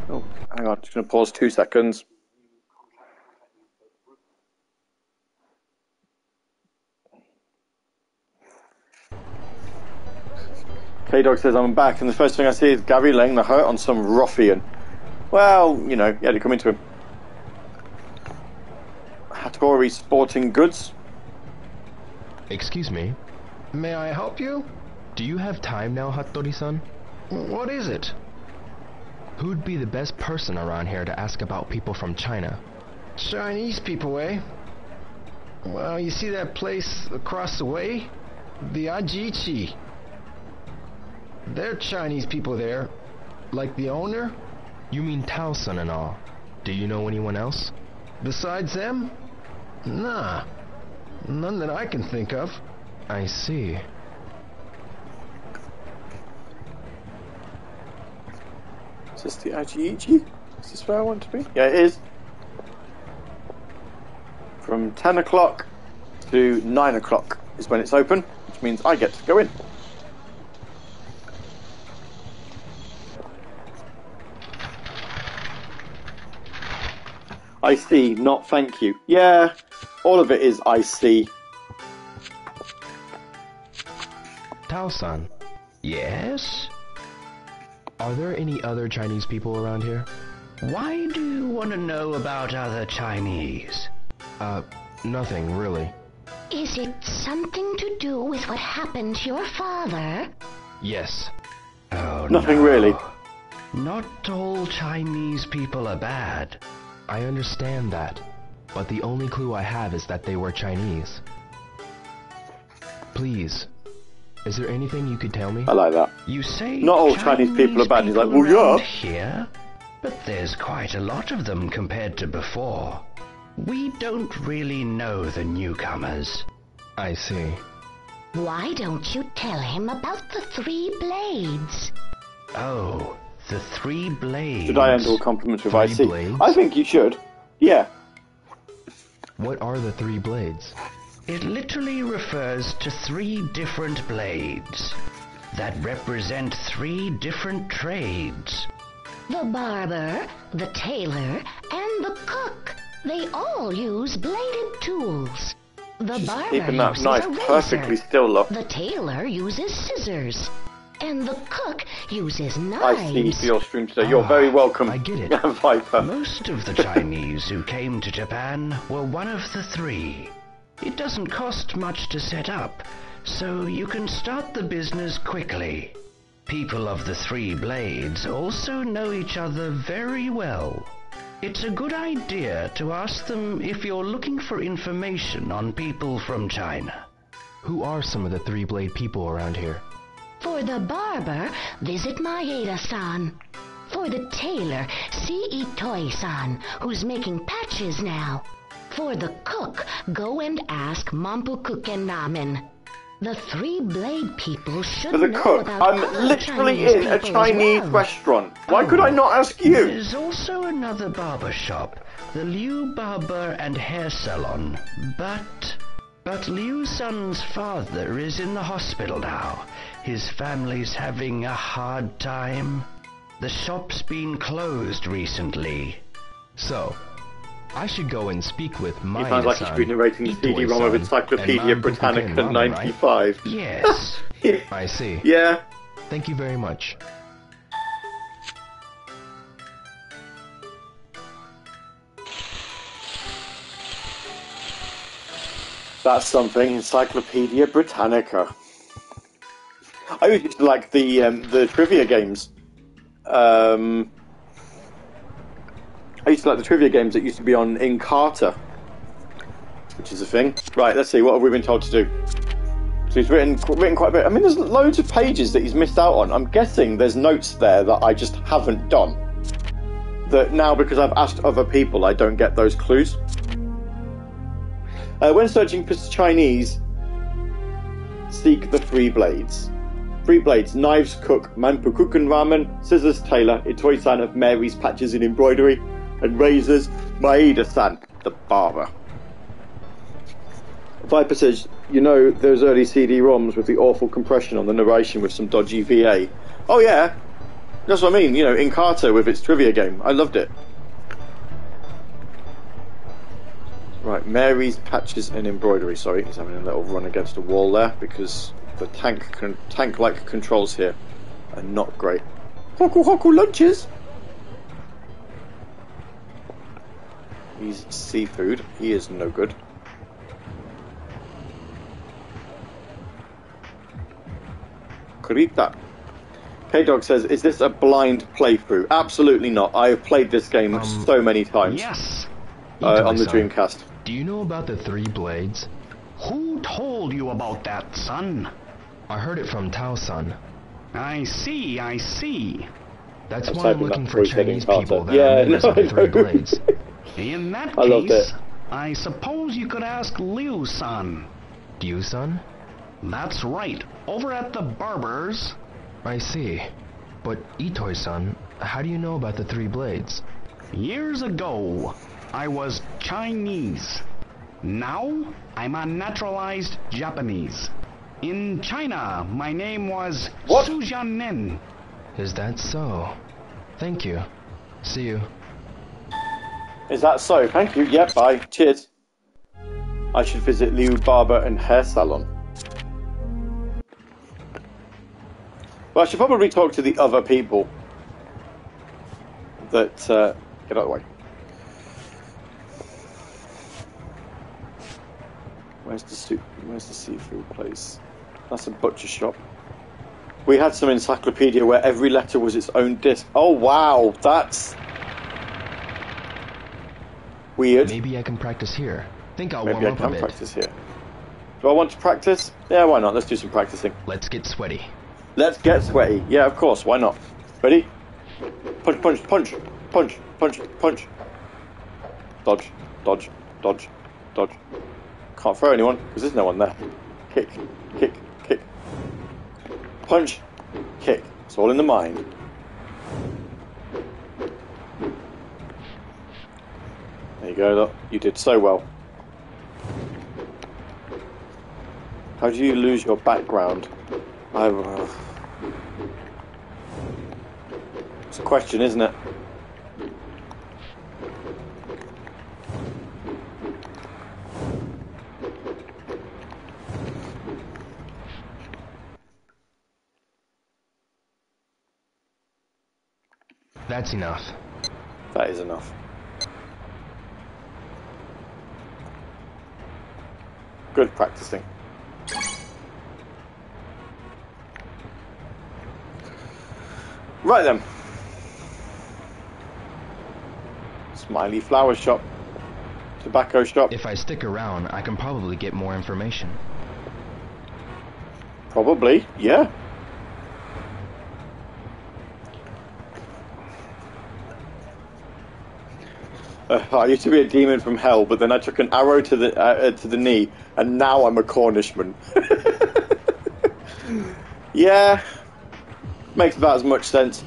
Oh, hang on, just going to pause 2 seconds. K-Dog says, I'm back, and the first thing I see is Gavvie laying the hurt on some ruffian. Well, you know, you had to come into him. Hattori Sporting Goods. Excuse me. May I help you? Do you have time now, Hattori-san? What is it? Who'd be the best person around here to ask about people from China? Chinese people, eh? Well, you see that place across the way? The Ajiichi. There are Chinese people there. Like the owner? You mean Tao-san and all. Do you know anyone else? Besides them? Nah. None that I can think of. I see. Is this the Ajiichi? Is this where I want to be? Yeah, it is. From 10 o'clock to 9 o'clock is when it's open, which means I get to go in. I see, not thank you. Yeah, all of it is I see. Tao-san. Yes? Are there any other Chinese people around here? Why do you want to know about other Chinese? Nothing, really. Is it something to do with what happened to your father? Yes. Oh, Nothing no. really. Not all Chinese people are bad. I understand that, but the only clue I have is that they were Chinese. Please, is there anything you could tell me? I like that. You say not all Chinese people are bad. He's like, well, yeah. Here, but there's quite a lot of them compared to before. We don't really know the newcomers. I see. Why don't you tell him about the 3 blades? Oh, the 3 blades. Should I end all compliments with I see? Blades? I think you should. Yeah. What are the 3 blades? It literally refers to 3 different blades that represent 3 different trades. The barber, the tailor, and the cook. They all use bladed tools. The barber Keeping that uses knife a razor. perfectly still, look. The tailor uses scissors. And the cook uses I knives. see for your stream today. You're very welcome. I get it. Viper. Most of the Chinese who came to Japan were one of the 3. It doesn't cost much to set up, so you can start the business quickly. People of the 3 blades also know each other very well. It's a good idea to ask them if you're looking for information on people from China. Who are some of the 3-blade people around here? For the barber, visit Maeda-san. For the tailor, see Itoi-san, who's making patches now. For the cook, go and ask Mampukuken Ramen. The 3-blade people should For the know cook, about I'm other literally Chinese in a people as Chinese well. restaurant. Why could I not ask you? There's also another barber shop, the Liu Barber and Hair Salon, but Liu-san's father is in the hospital now. His family's having a hard time. The shop's been closed recently. So, I should go and speak with He Maeda-san. sounds like he's been narrating the CD-ROM of Encyclopedia Britannica 95. Yes. I see. Yeah. Thank you very much. That's something. Encyclopedia Britannica. I used to like the trivia games. I used to like the trivia games that used to be on in Carter, which is a thing. Right, let's see. What have we been told to do? So he's written quite a bit. I mean, there's loads of pages that he's missed out on. I'm guessing there's notes there that I just haven't done. that now, because I've asked other people, I don't get those clues. When searching for Chinese, seek the 3 blades. 3 blades: knives, cook, manpukuken ramen, scissors, tailor, Itoi-san of Mary's patches in embroidery, and razors, Maeda-san, the barber. Viper says, you know those early CD-ROMs with the awful compression on the narration with some dodgy VA? Oh yeah, that's what I mean, you know, Encarta with its trivia game. I loved it. Right, Mary's patches and embroidery. Sorry, he's having a little run against a wall there because the tank-like controls here are not great. Hoku hoku lunches! He's seafood. He is no good. Kurita. K-Dog says, is this a blind playthrough? Absolutely not. I have played this game so many times. Yes! On the Dreamcast. Do you know about the 3 blades? Who told you about that, son? I heard it from Tao-san. I see. That's why I'm looking for Chinese people that are members of the 3 blades. In that case, I suppose you could ask Liu-san. Liu-san? That's right, over at the barber's. I see. But Itoi-san, how do you know about the 3 blades? Years ago, I was Chinese. Now, I'm a naturalized Japanese. In China, my name was Su Jianen. Is that so? Thank you. See you. Is that so? Thank you. Yeah, bye. Cheers. I should visit Liu Barber and Hair Salon. Well, I should probably talk to the other people that... get out of the way. Where's the seafood place? That's a butcher shop. We had some encyclopedia where every letter was its own disc. Oh, wow. That's... weird. Maybe I can practice here. Think I'll warm up a bit. Maybe I can practice here. Do I want to practice? Yeah, why not? Let's do some practicing. Let's get sweaty. Let's get sweaty. Yeah, of course. Why not? Ready? Punch, punch, punch, punch, punch, punch. Dodge, dodge, dodge, dodge. Can't throw anyone because there's no one there. Kick, kick, kick. Punch, kick. It's all in the mind. There you go. Look, you did so well. How do you lose your background? It's a question, isn't it? That's enough. That is enough. Good practicing. Right then. Smiley flower shop. Tobacco shop. If I stick around, I can probably get more information. Probably, yeah. I used to be a demon from hell, but then I took an arrow to the knee, and now I'm a Cornishman. Yeah, makes about as much sense.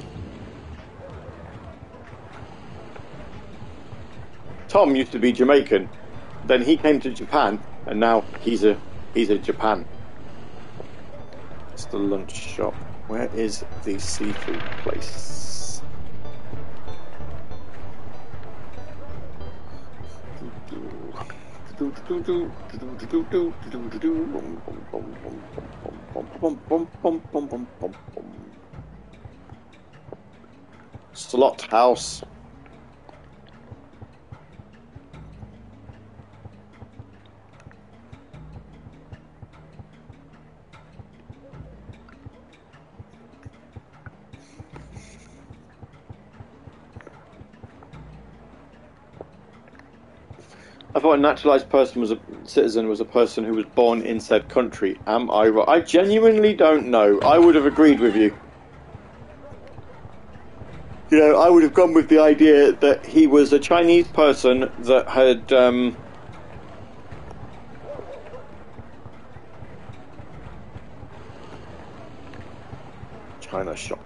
Tom used to be Jamaican, then he came to Japan, and now he's a Japan. It's the lunch shop. Where is the seafood place? Slot house. I thought a naturalized person was a citizen was a person who was born in said country. Am I right? I genuinely don't know. I would have agreed with you. You know, I would have gone with the idea that he was a Chinese person that had China shop.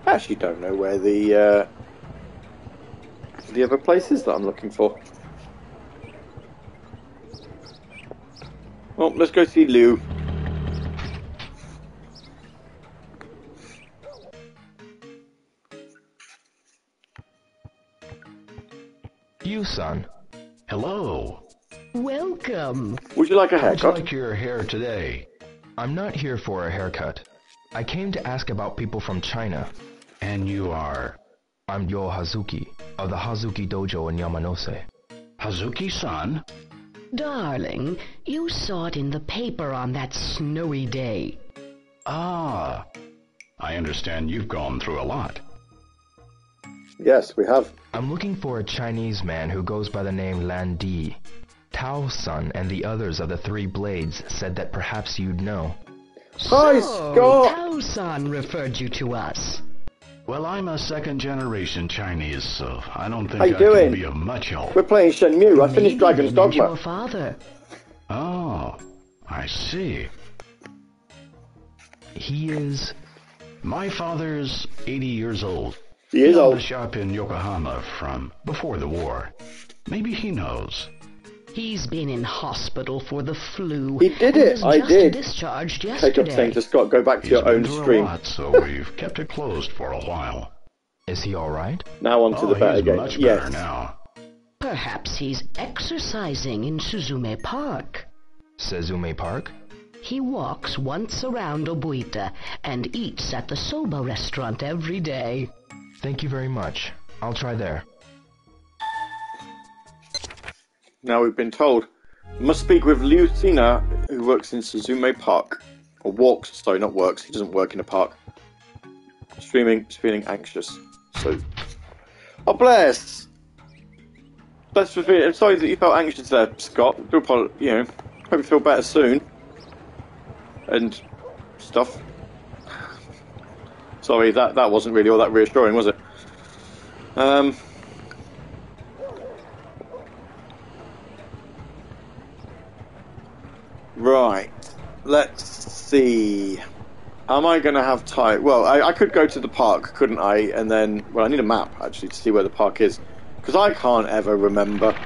I actually don't know where the other place is that I'm looking for. Well, let's go see Liu. You-san. Hello. Welcome. Would you like a haircut? How'd you like your hair today? I'm not here for a haircut. I came to ask about people from China. And you are? I'm Yo Hazuki, of the Hazuki Dojo in Yamanose. Hazuki-san? Darling, you saw it in the paper on that snowy day. Ah. I understand you've gone through a lot. Yes, we have. I'm looking for a Chinese man who goes by the name Landi. Tao-san and the others of the Three Blades said that perhaps you'd know. Hi, Scott! Tao-san referred you to us. Well, I'm a second-generation Chinese, so I don't think I can be of much help. We're playing Shenmue. I finished Dragon's Dogma. Your father. Oh, I see. He is... My father's 80 years old. He is old. He owned a shop in Yokohama from before the war. Maybe he knows. He's been in hospital for the flu. He did it. I did. Discharged yesterday. Take up saying to Scott, go back to your own stream. A lot, so we've kept it closed for a while. Is he all right? Now on to the bet again. Much better now. Perhaps he's exercising in Suzume Park. Suzume Park? He walks once around Obuita and eats at the soba restaurant every day. Thank you very much. I'll try there. Now we've been told. Must speak with Lucina, who works in Suzume Park. Or walks, sorry, not works. He doesn't work in a park. Streaming, is feeling anxious. So... Oh, bless! Bless for feeling... I'm sorry that you felt anxious there, Scott. Do apologize, you know, hope you feel better soon. And... stuff. Sorry, that wasn't really all that reassuring, was it? Right. Let's see. Am I going to have time? Well, I could go to the park, couldn't I? And then... Well, I need a map, actually, to see where the park is. Because I can't ever remember.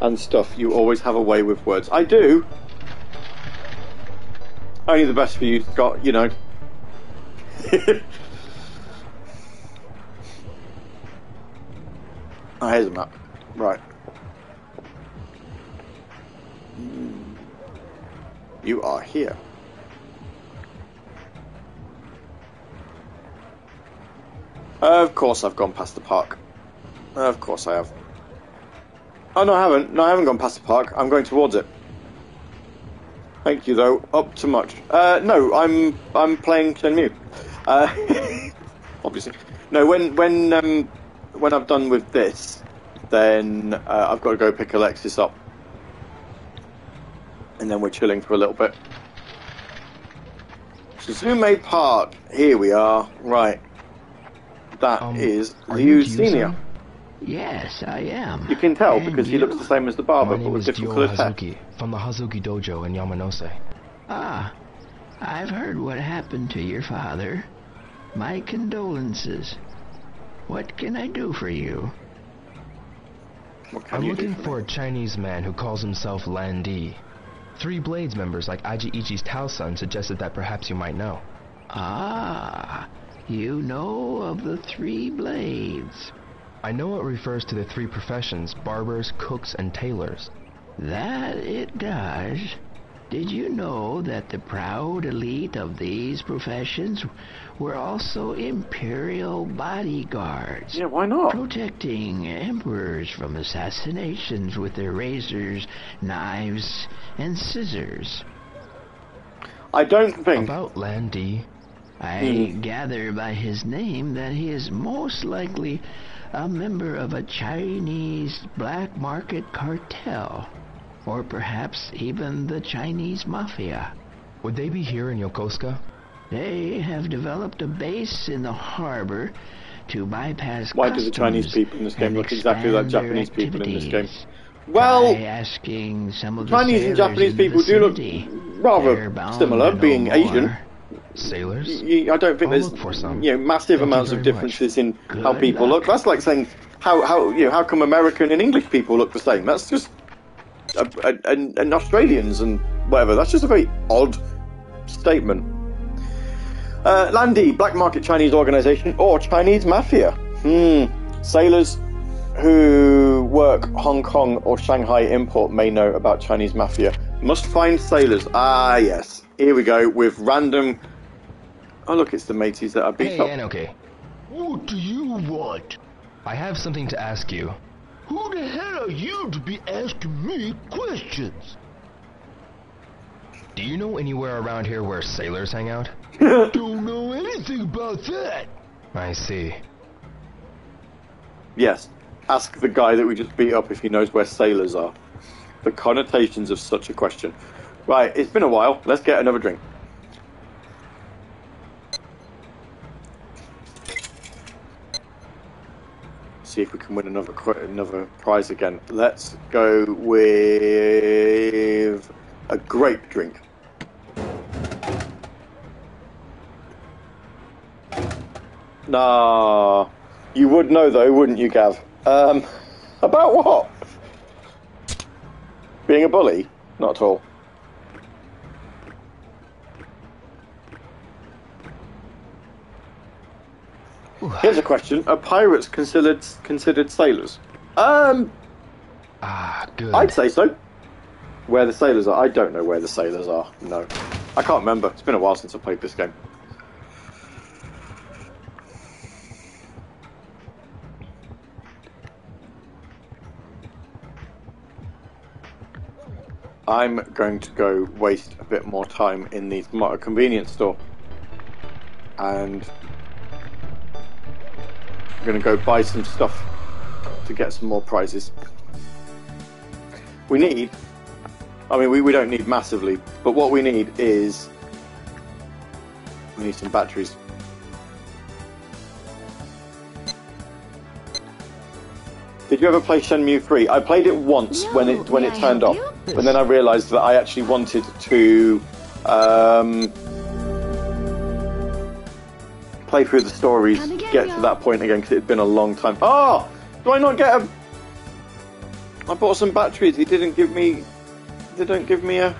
And stuff. You always have a way with words. I do. Only the best for you, Scott, you know. Oh, here's a map. Right. You are here. Of course I've gone past the park. Of course I have. Oh, no, I haven't. No, I haven't gone past the park. I'm going towards it. Thank you, though. Up to much. No, I'm playing Shenmue. Obviously. No, when I've done with this, then I've got to go pick Alexis up. And then we're chilling for a little bit. Suzume Park. Here we are. Right. That is Liu Senior. Yes, I am. You can tell because he looks the same as the barber, but with different coloured hair. Hazuki, from the Hazuki Dojo in Yamanose. Ah, I've heard what happened to your father. My condolences. What can I do for you? I'm looking for a Chinese man who calls himself Landi. Three Blades members like Aji Ichi's Tao-san suggested that perhaps you might know. Ah, you know of the Three Blades. I know it refers to the three professions, barbers, cooks, and tailors. That it does. Did you know that the proud elite of these professions were also imperial bodyguards? Yeah, why not? Protecting emperors from assassinations with their razors, knives, and scissors. I don't think... About Landi. I gather by his name that he is most likely a member of a Chinese black market cartel. or perhaps even the Chinese mafia. Would they be here in Yokosuka? They have developed a base in the harbor to bypass Why do the Chinese people in this game look exactly like Japanese people in this game? Well, asking some of Chinese and Japanese people do look rather similar, being Asian. Sailors? I don't think there's massive amounts of differences in how people look. That's like saying how come American and English people look the same? That's just and Australians and whatever. That's just a very odd statement. Landi, black market Chinese organization or Chinese mafia? Sailors who work Hong Kong or Shanghai import may know about Chinese mafia. Must find sailors. Ah, yes. Here we go with random. Oh, look, it's the mateys that I beat up. Hey, okay. What do you want? I have something to ask you. Who the hell are you to be asking me questions? Do you know anywhere around here where sailors hang out? Don't know anything about that. I see. Yes. Ask the guy that we just beat up if he knows where sailors are. The connotations of such a question. Right, it's been a while. Let's get another drink. See if we can win another prize again. Let's go with a grape drink. Nah, you would know though, wouldn't you, Gav? About what? Being a bully? Not at all. Here's a question: are pirates considered sailors? Good. I'd say so. Where the sailors are? I don't know where the sailors are. No, I can't remember. It's been a while since I played this game. I'm going to go waste a bit more time in the convenience store, and I'm going to go buy some stuff to get some more prizes. We need, I mean, we don't need massively, but what we need is, we need some batteries. Did you ever play Shenmue 3? I played it once when it turned off, but then I realised that I actually wanted to play through the stories, get to that point again, because it had been a long time. Oh! Do I not get a... I bought some batteries, he didn't give me... They don't give me a...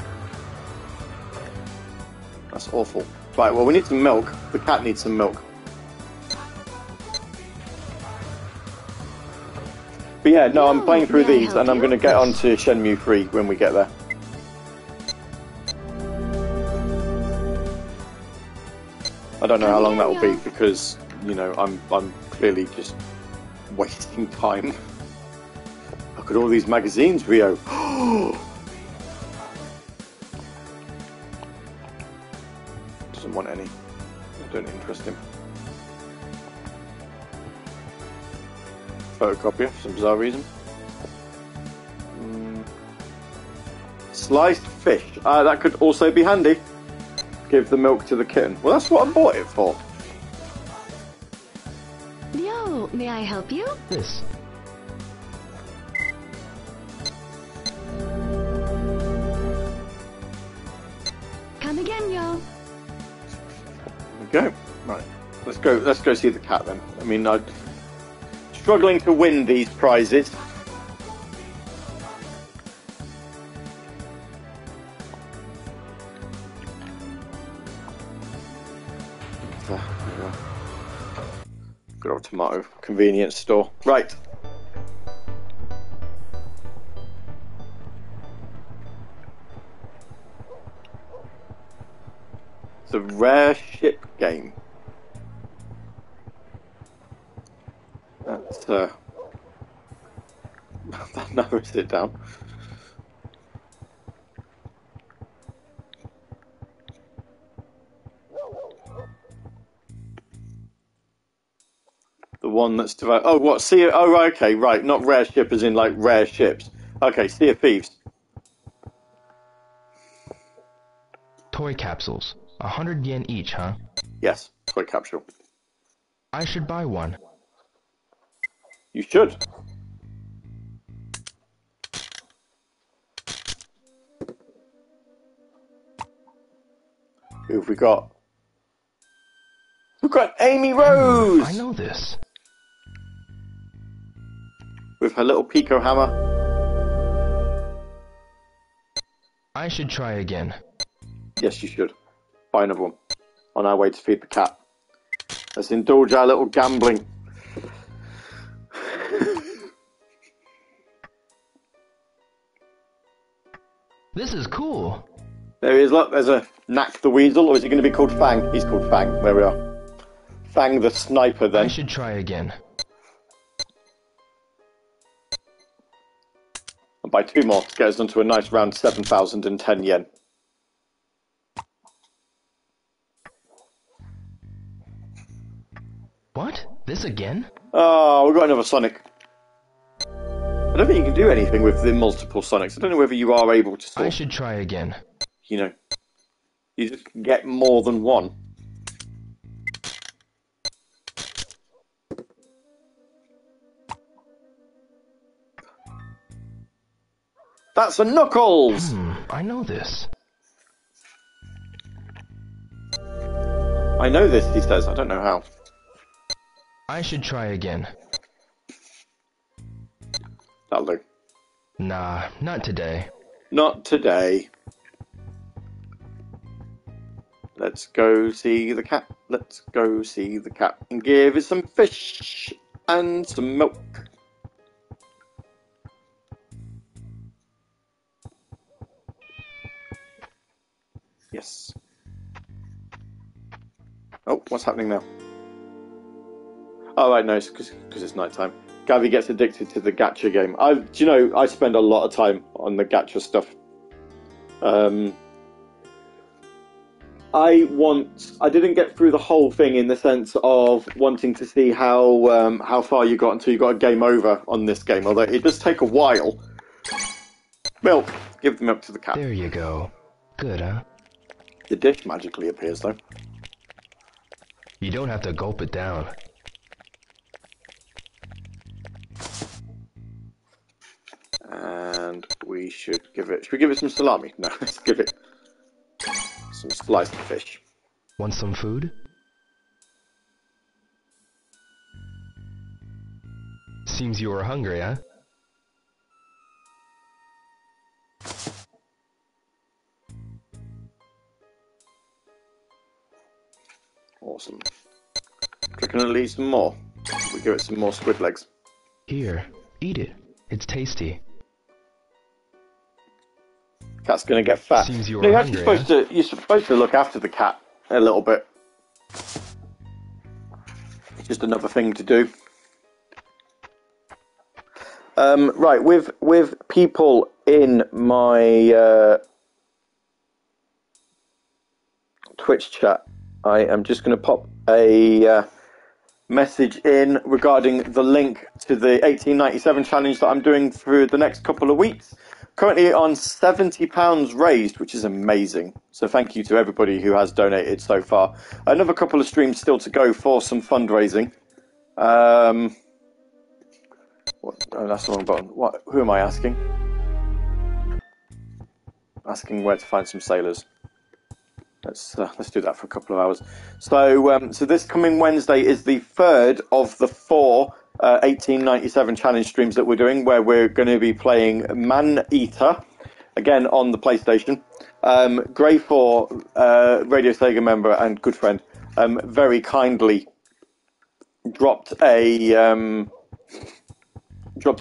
That's awful. Right, well, we need some milk. The cat needs some milk. But yeah, no, I'm playing through these, and I'm going to get on to Shenmue 3 when we get there. I don't know how long that will be, because, you know, I'm clearly just wasting time. Look at all these magazines, Rio. Doesn't want any. They don't interest him. Photocopier for some bizarre reason. Sliced fish. That could also be handy. Give the milk to the kitten. Well, that's what I bought it for. Yo, may I help you? Yes. Come again, yo. There we go. Right. Let's go see the cat then. I mean, I'm struggling to win these prizes. Good old tomato convenience store. Right. It's a rare ship game. That's that narrows it down. The one that's developed. Oh, what? Oh, right, okay, right. Not rare ship as in like rare ships. Okay, Sea of Thieves. Toy capsules. 100 yen each, huh? Yes, toy capsule. I should buy one. You should. Who have we got? We've got Amy Rose! I know this. With her little Pico hammer. I should try again. Yes, you should. Buy another one. On our way to feed the cat. Let's indulge our little gambling. This is cool. There he is, look, there's a Knack the Weasel, or is he going to be called Fang? He's called Fang, there we are. Fang the Sniper then. I should try again. And buy 2 more to get us onto a nice round 7,010 yen. What? This again? Oh, we've got another Sonic. I don't think you can do anything with the multiple Sonics. I don't know whether you are able to I should try again. You know, you just get more than one. That's a Knuckles! I know this. I know this, he says. I don't know how. I should try again. That'll do. Nah, not today. Not today. Let's go see the cat. Let's go see the cat and give it some fish and some milk. Yes. Oh, what's happening now? Oh, right, no, it's because it's night time. Gavvie gets addicted to the gacha game. Do you know, I spend a lot of time on the gacha stuff. I didn't get through the whole thing in the sense of wanting to see how far you got until you got a game over on this game, although it does take a while. Milk. Give the milk to the cat. There you go. Good, huh? The dish magically appears, though. You don't have to gulp it down. And we should give it... Should we give it some salami? No, let's give it some sliced fish. Want some food? Seems you were hungry, huh? Awesome. Clicking at least some more. We give it some more squid legs. Here, eat it. It's tasty. Cat's gonna get fat. Seems you were You're hungry, you're supposed to look after the cat a little bit. It's just another thing to do. Right, with people in my Twitch chat, I am just going to pop a message in regarding the link to the 1897 challenge that I'm doing for the next couple of weeks. Currently on £70 raised, which is amazing. So thank you to everybody who has donated so far. Another couple of streams still to go for some fundraising. Oh, that's the wrong button. Who am I asking? Asking where to find some sailors. Let's do that for a couple of hours. So so this coming Wednesday is the third of the 4 1897 challenge streams that we're doing, where we're going to be playing Man Eater again on the PlayStation. Gray 4, Radio Sega member and good friend, very kindly dropped a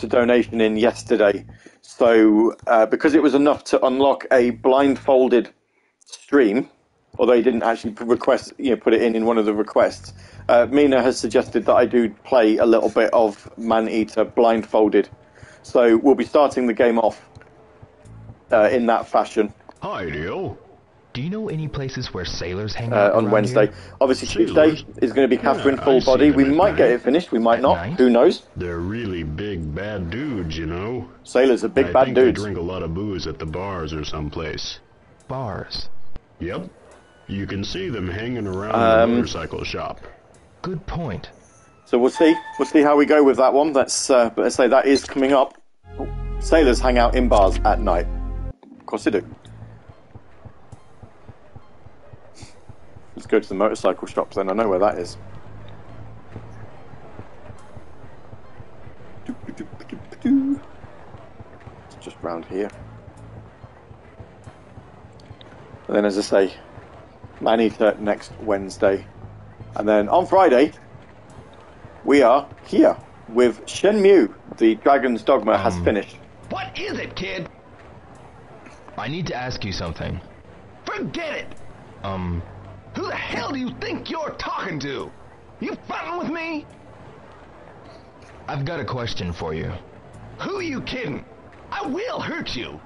donation in yesterday. So because it was enough to unlock a blindfolded stream, although he didn't actually request, put it in one of the requests. Mina has suggested that I do play a little bit of Man-Eater blindfolded. So we'll be starting the game off in that fashion. Hi, Dio. Do you know any places where sailors hang out on Wednesday? Here? Obviously, Tuesday is going to be Catherine Full Body. We might get it finished, we might not. Who knows? They're really big, bad dudes, you know? Sailors are big, bad dudes. They drink a lot of booze at the bars or someplace. Bars? Yep. You can see them hanging around the motorcycle shop. Good point. So we'll see. We'll see how we go with that one. Let's say that is coming up. Oh, sailors hang out in bars at night. Of course they do. Let's go to the motorcycle shop then. I know where that is. It's just round here. And then, as I say, Man-Eater next Wednesday. And then on Friday, we are here with Shenmue. The Dragon's Dogma has finished. What is it, kid? I need to ask you something. Forget it! Who the hell do you think you're talking to? You fucking with me? I've got a question for you. Who you kidding? I will hurt you.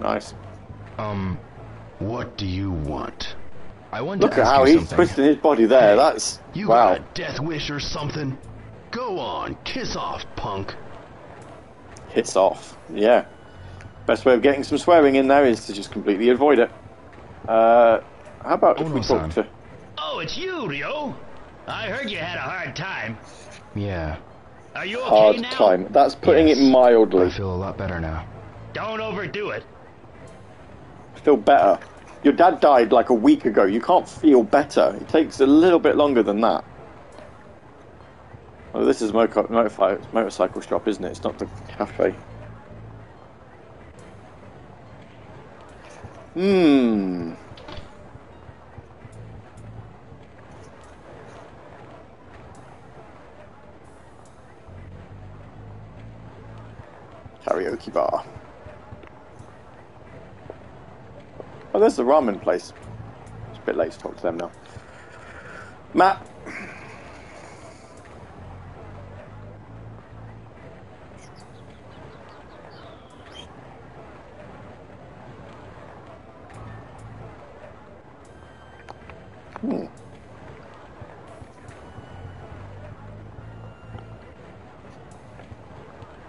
Nice. What do you want? I want Look to at ask how you he's something. twisting his body there. That's You wow. got a death wish or something? Go on, kiss off, punk. Hits off. Yeah. Best way of getting some swearing in there is to just completely avoid it. How about if we talk to... Oh, it's you, Ryo. I heard you had a hard time. Yeah. Are you okay Hard now? time. That's putting Yes. it mildly. I feel a lot better now. Don't overdo it. I feel better. Your dad died like a week ago. You can't feel better. It takes a little bit longer than that. Oh, this is a motorcycle shop, isn't it? It's not the cafe. Karaoke bar. Oh, there's the ramen place. It's a bit late to talk to them now. Matt.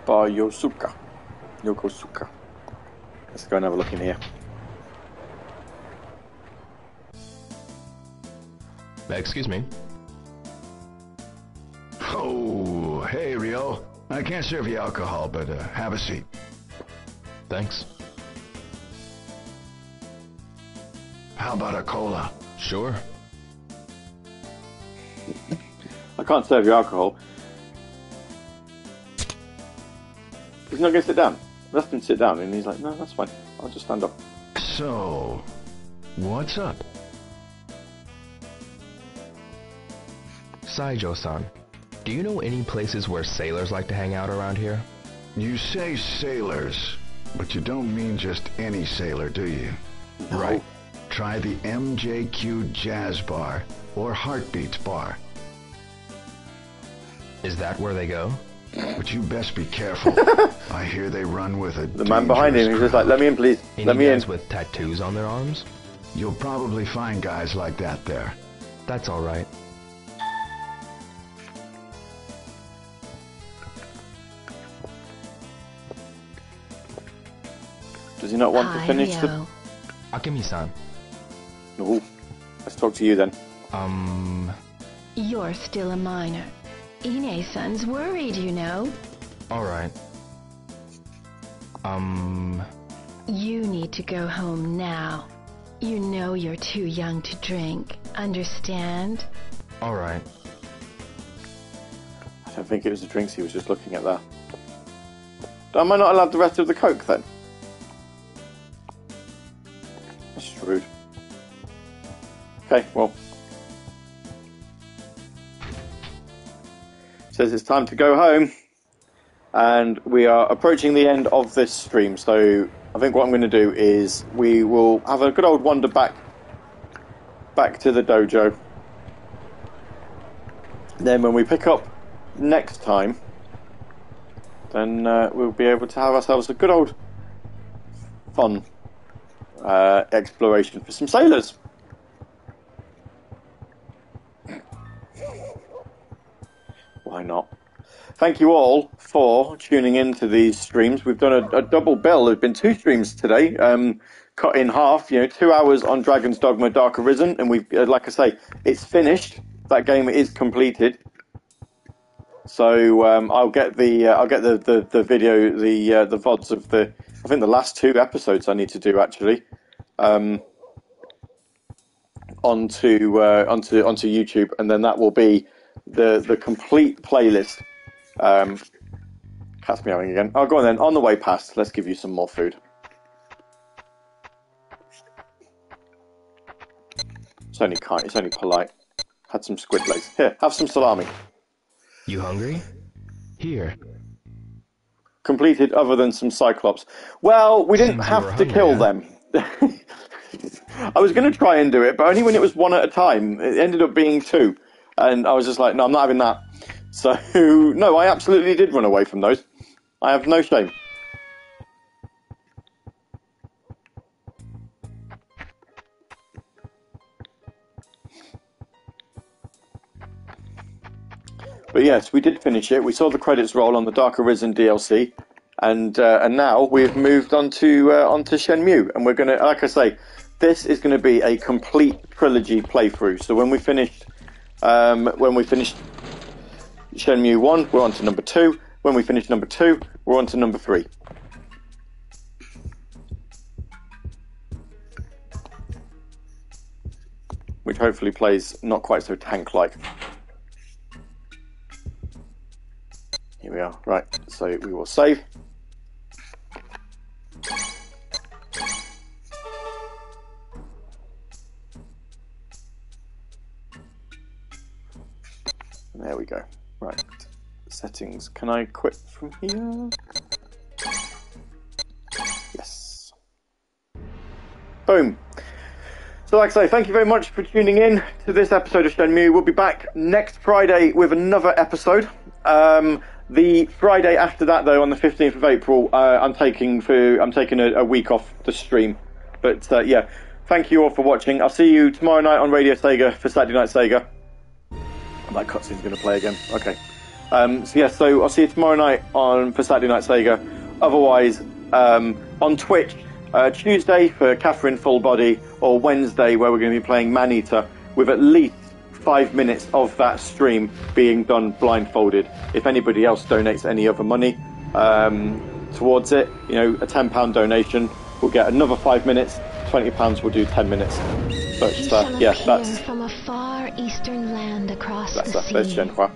Bar Yokosuka. Let's go and have a look in here. Excuse me. Oh, hey, Ryo. I can't serve you alcohol, but have a seat. Thanks. How about a cola? Sure. I can't serve you alcohol. He's not going to sit down. I asked him to sit down, and he's like, no, that's fine. I'll just stand up. So, what's up? Saijo-san, do you know any places where sailors like to hang out around here? You say sailors, but you don't mean just any sailor, do you? No. Right. Try the MJQ Jazz Bar or Heartbeats Bar. Is that where they go? But you best be careful. I hear they run with a The man behind him, he's just like, let me in, please. Any Let me in. guys with tattoos on their arms? You'll probably find guys like that there. That's all right. Does he not want to finish the... Akemi-san. Ooh. Let's talk to you then. You're still a minor. Ine-san's worried, you know. Alright. You need to go home now. You know you're too young to drink. Understand? Alright. I don't think it was the drinks he was just looking at there. Am I not allowed the rest of the Coke then? That's just rude. Okay, well. Says it's time to go home. And we are approaching the end of this stream, so I think what I'm going to do is we will have a good old wander back to the dojo. Then when we pick up next time, then we'll be able to have ourselves a good old fun exploration for some sailors. Why not? thank you all for tuning into these streams. We've done a double bill. There's been 2 streams today, cut in half. 2 hours on Dragon's Dogma: Dark Arisen, and we've, like I say, it's finished. That game is completed. So I'll get the video, the VODs of I think the last 2 episodes I need to do actually, onto YouTube, and then that will be the complete playlist. Cat's meowing again. Oh, go on then. On the way past, let's give you some more food. It's only kind. It's only polite. Had some squid legs. Here, have some salami. You hungry? Here. Completed other than some Cyclops. Well, we didn't have to kill them. I was going to try and do it, but only when it was 1 at a time. It ended up being 2. And I was just like, no, I'm not having that. So, no, I absolutely did run away from those. I have no shame. But yes, we did finish it. We saw the credits roll on the Dark Arisen DLC, and now we've moved onto Shenmue, and we're gonna, like I say, this is going to be a complete trilogy playthrough. So when we finished Shenmue 1, we're on to number 2. When we finish number 2, we're on to number 3. Which hopefully plays not quite so tank-like. Here we are. Right, so we will save. There we go. Right. Settings. Can I quit from here? Yes. Boom. So like I say, thank you very much for tuning in to this episode of Shenmue. We'll be back next Friday with another episode. The Friday after that, though, on the 15th of April, I'm taking a week off the stream. But yeah, thank you all for watching. I'll see you tomorrow night on Radio Sega for Saturday Night Sega. That cutscene's going to play again. Okay. So I'll see you tomorrow night for Saturday Night Sega. Otherwise, on Twitch, Tuesday for Catherine Full Body, or Wednesday where we're going to be playing Maneater, with at least 5 minutes of that stream being done blindfolded. If anybody else donates any other money towards it, a £10 donation will get another 5 minutes. £20 will do 10 minutes. But yeah, that's from a far eastern land across the sea. There's Shenhua.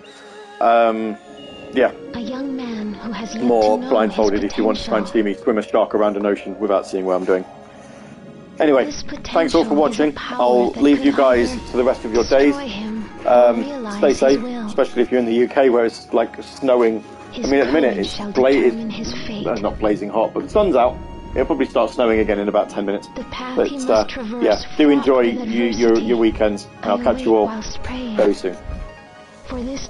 Yeah. A young man who has yet more to know blindfolded if you want to try and see me swim a shark around an ocean without seeing what I'm doing. Anyway, thanks all for watching. I'll leave you guys to the rest of your days. Stay safe, especially if you're in the UK where it's like snowing. I mean, at the minute it's not blazing hot, but the sun's out. It'll probably start snowing again in about 10 minutes. But yeah, do enjoy your weekends, and I'll catch you all very soon. For this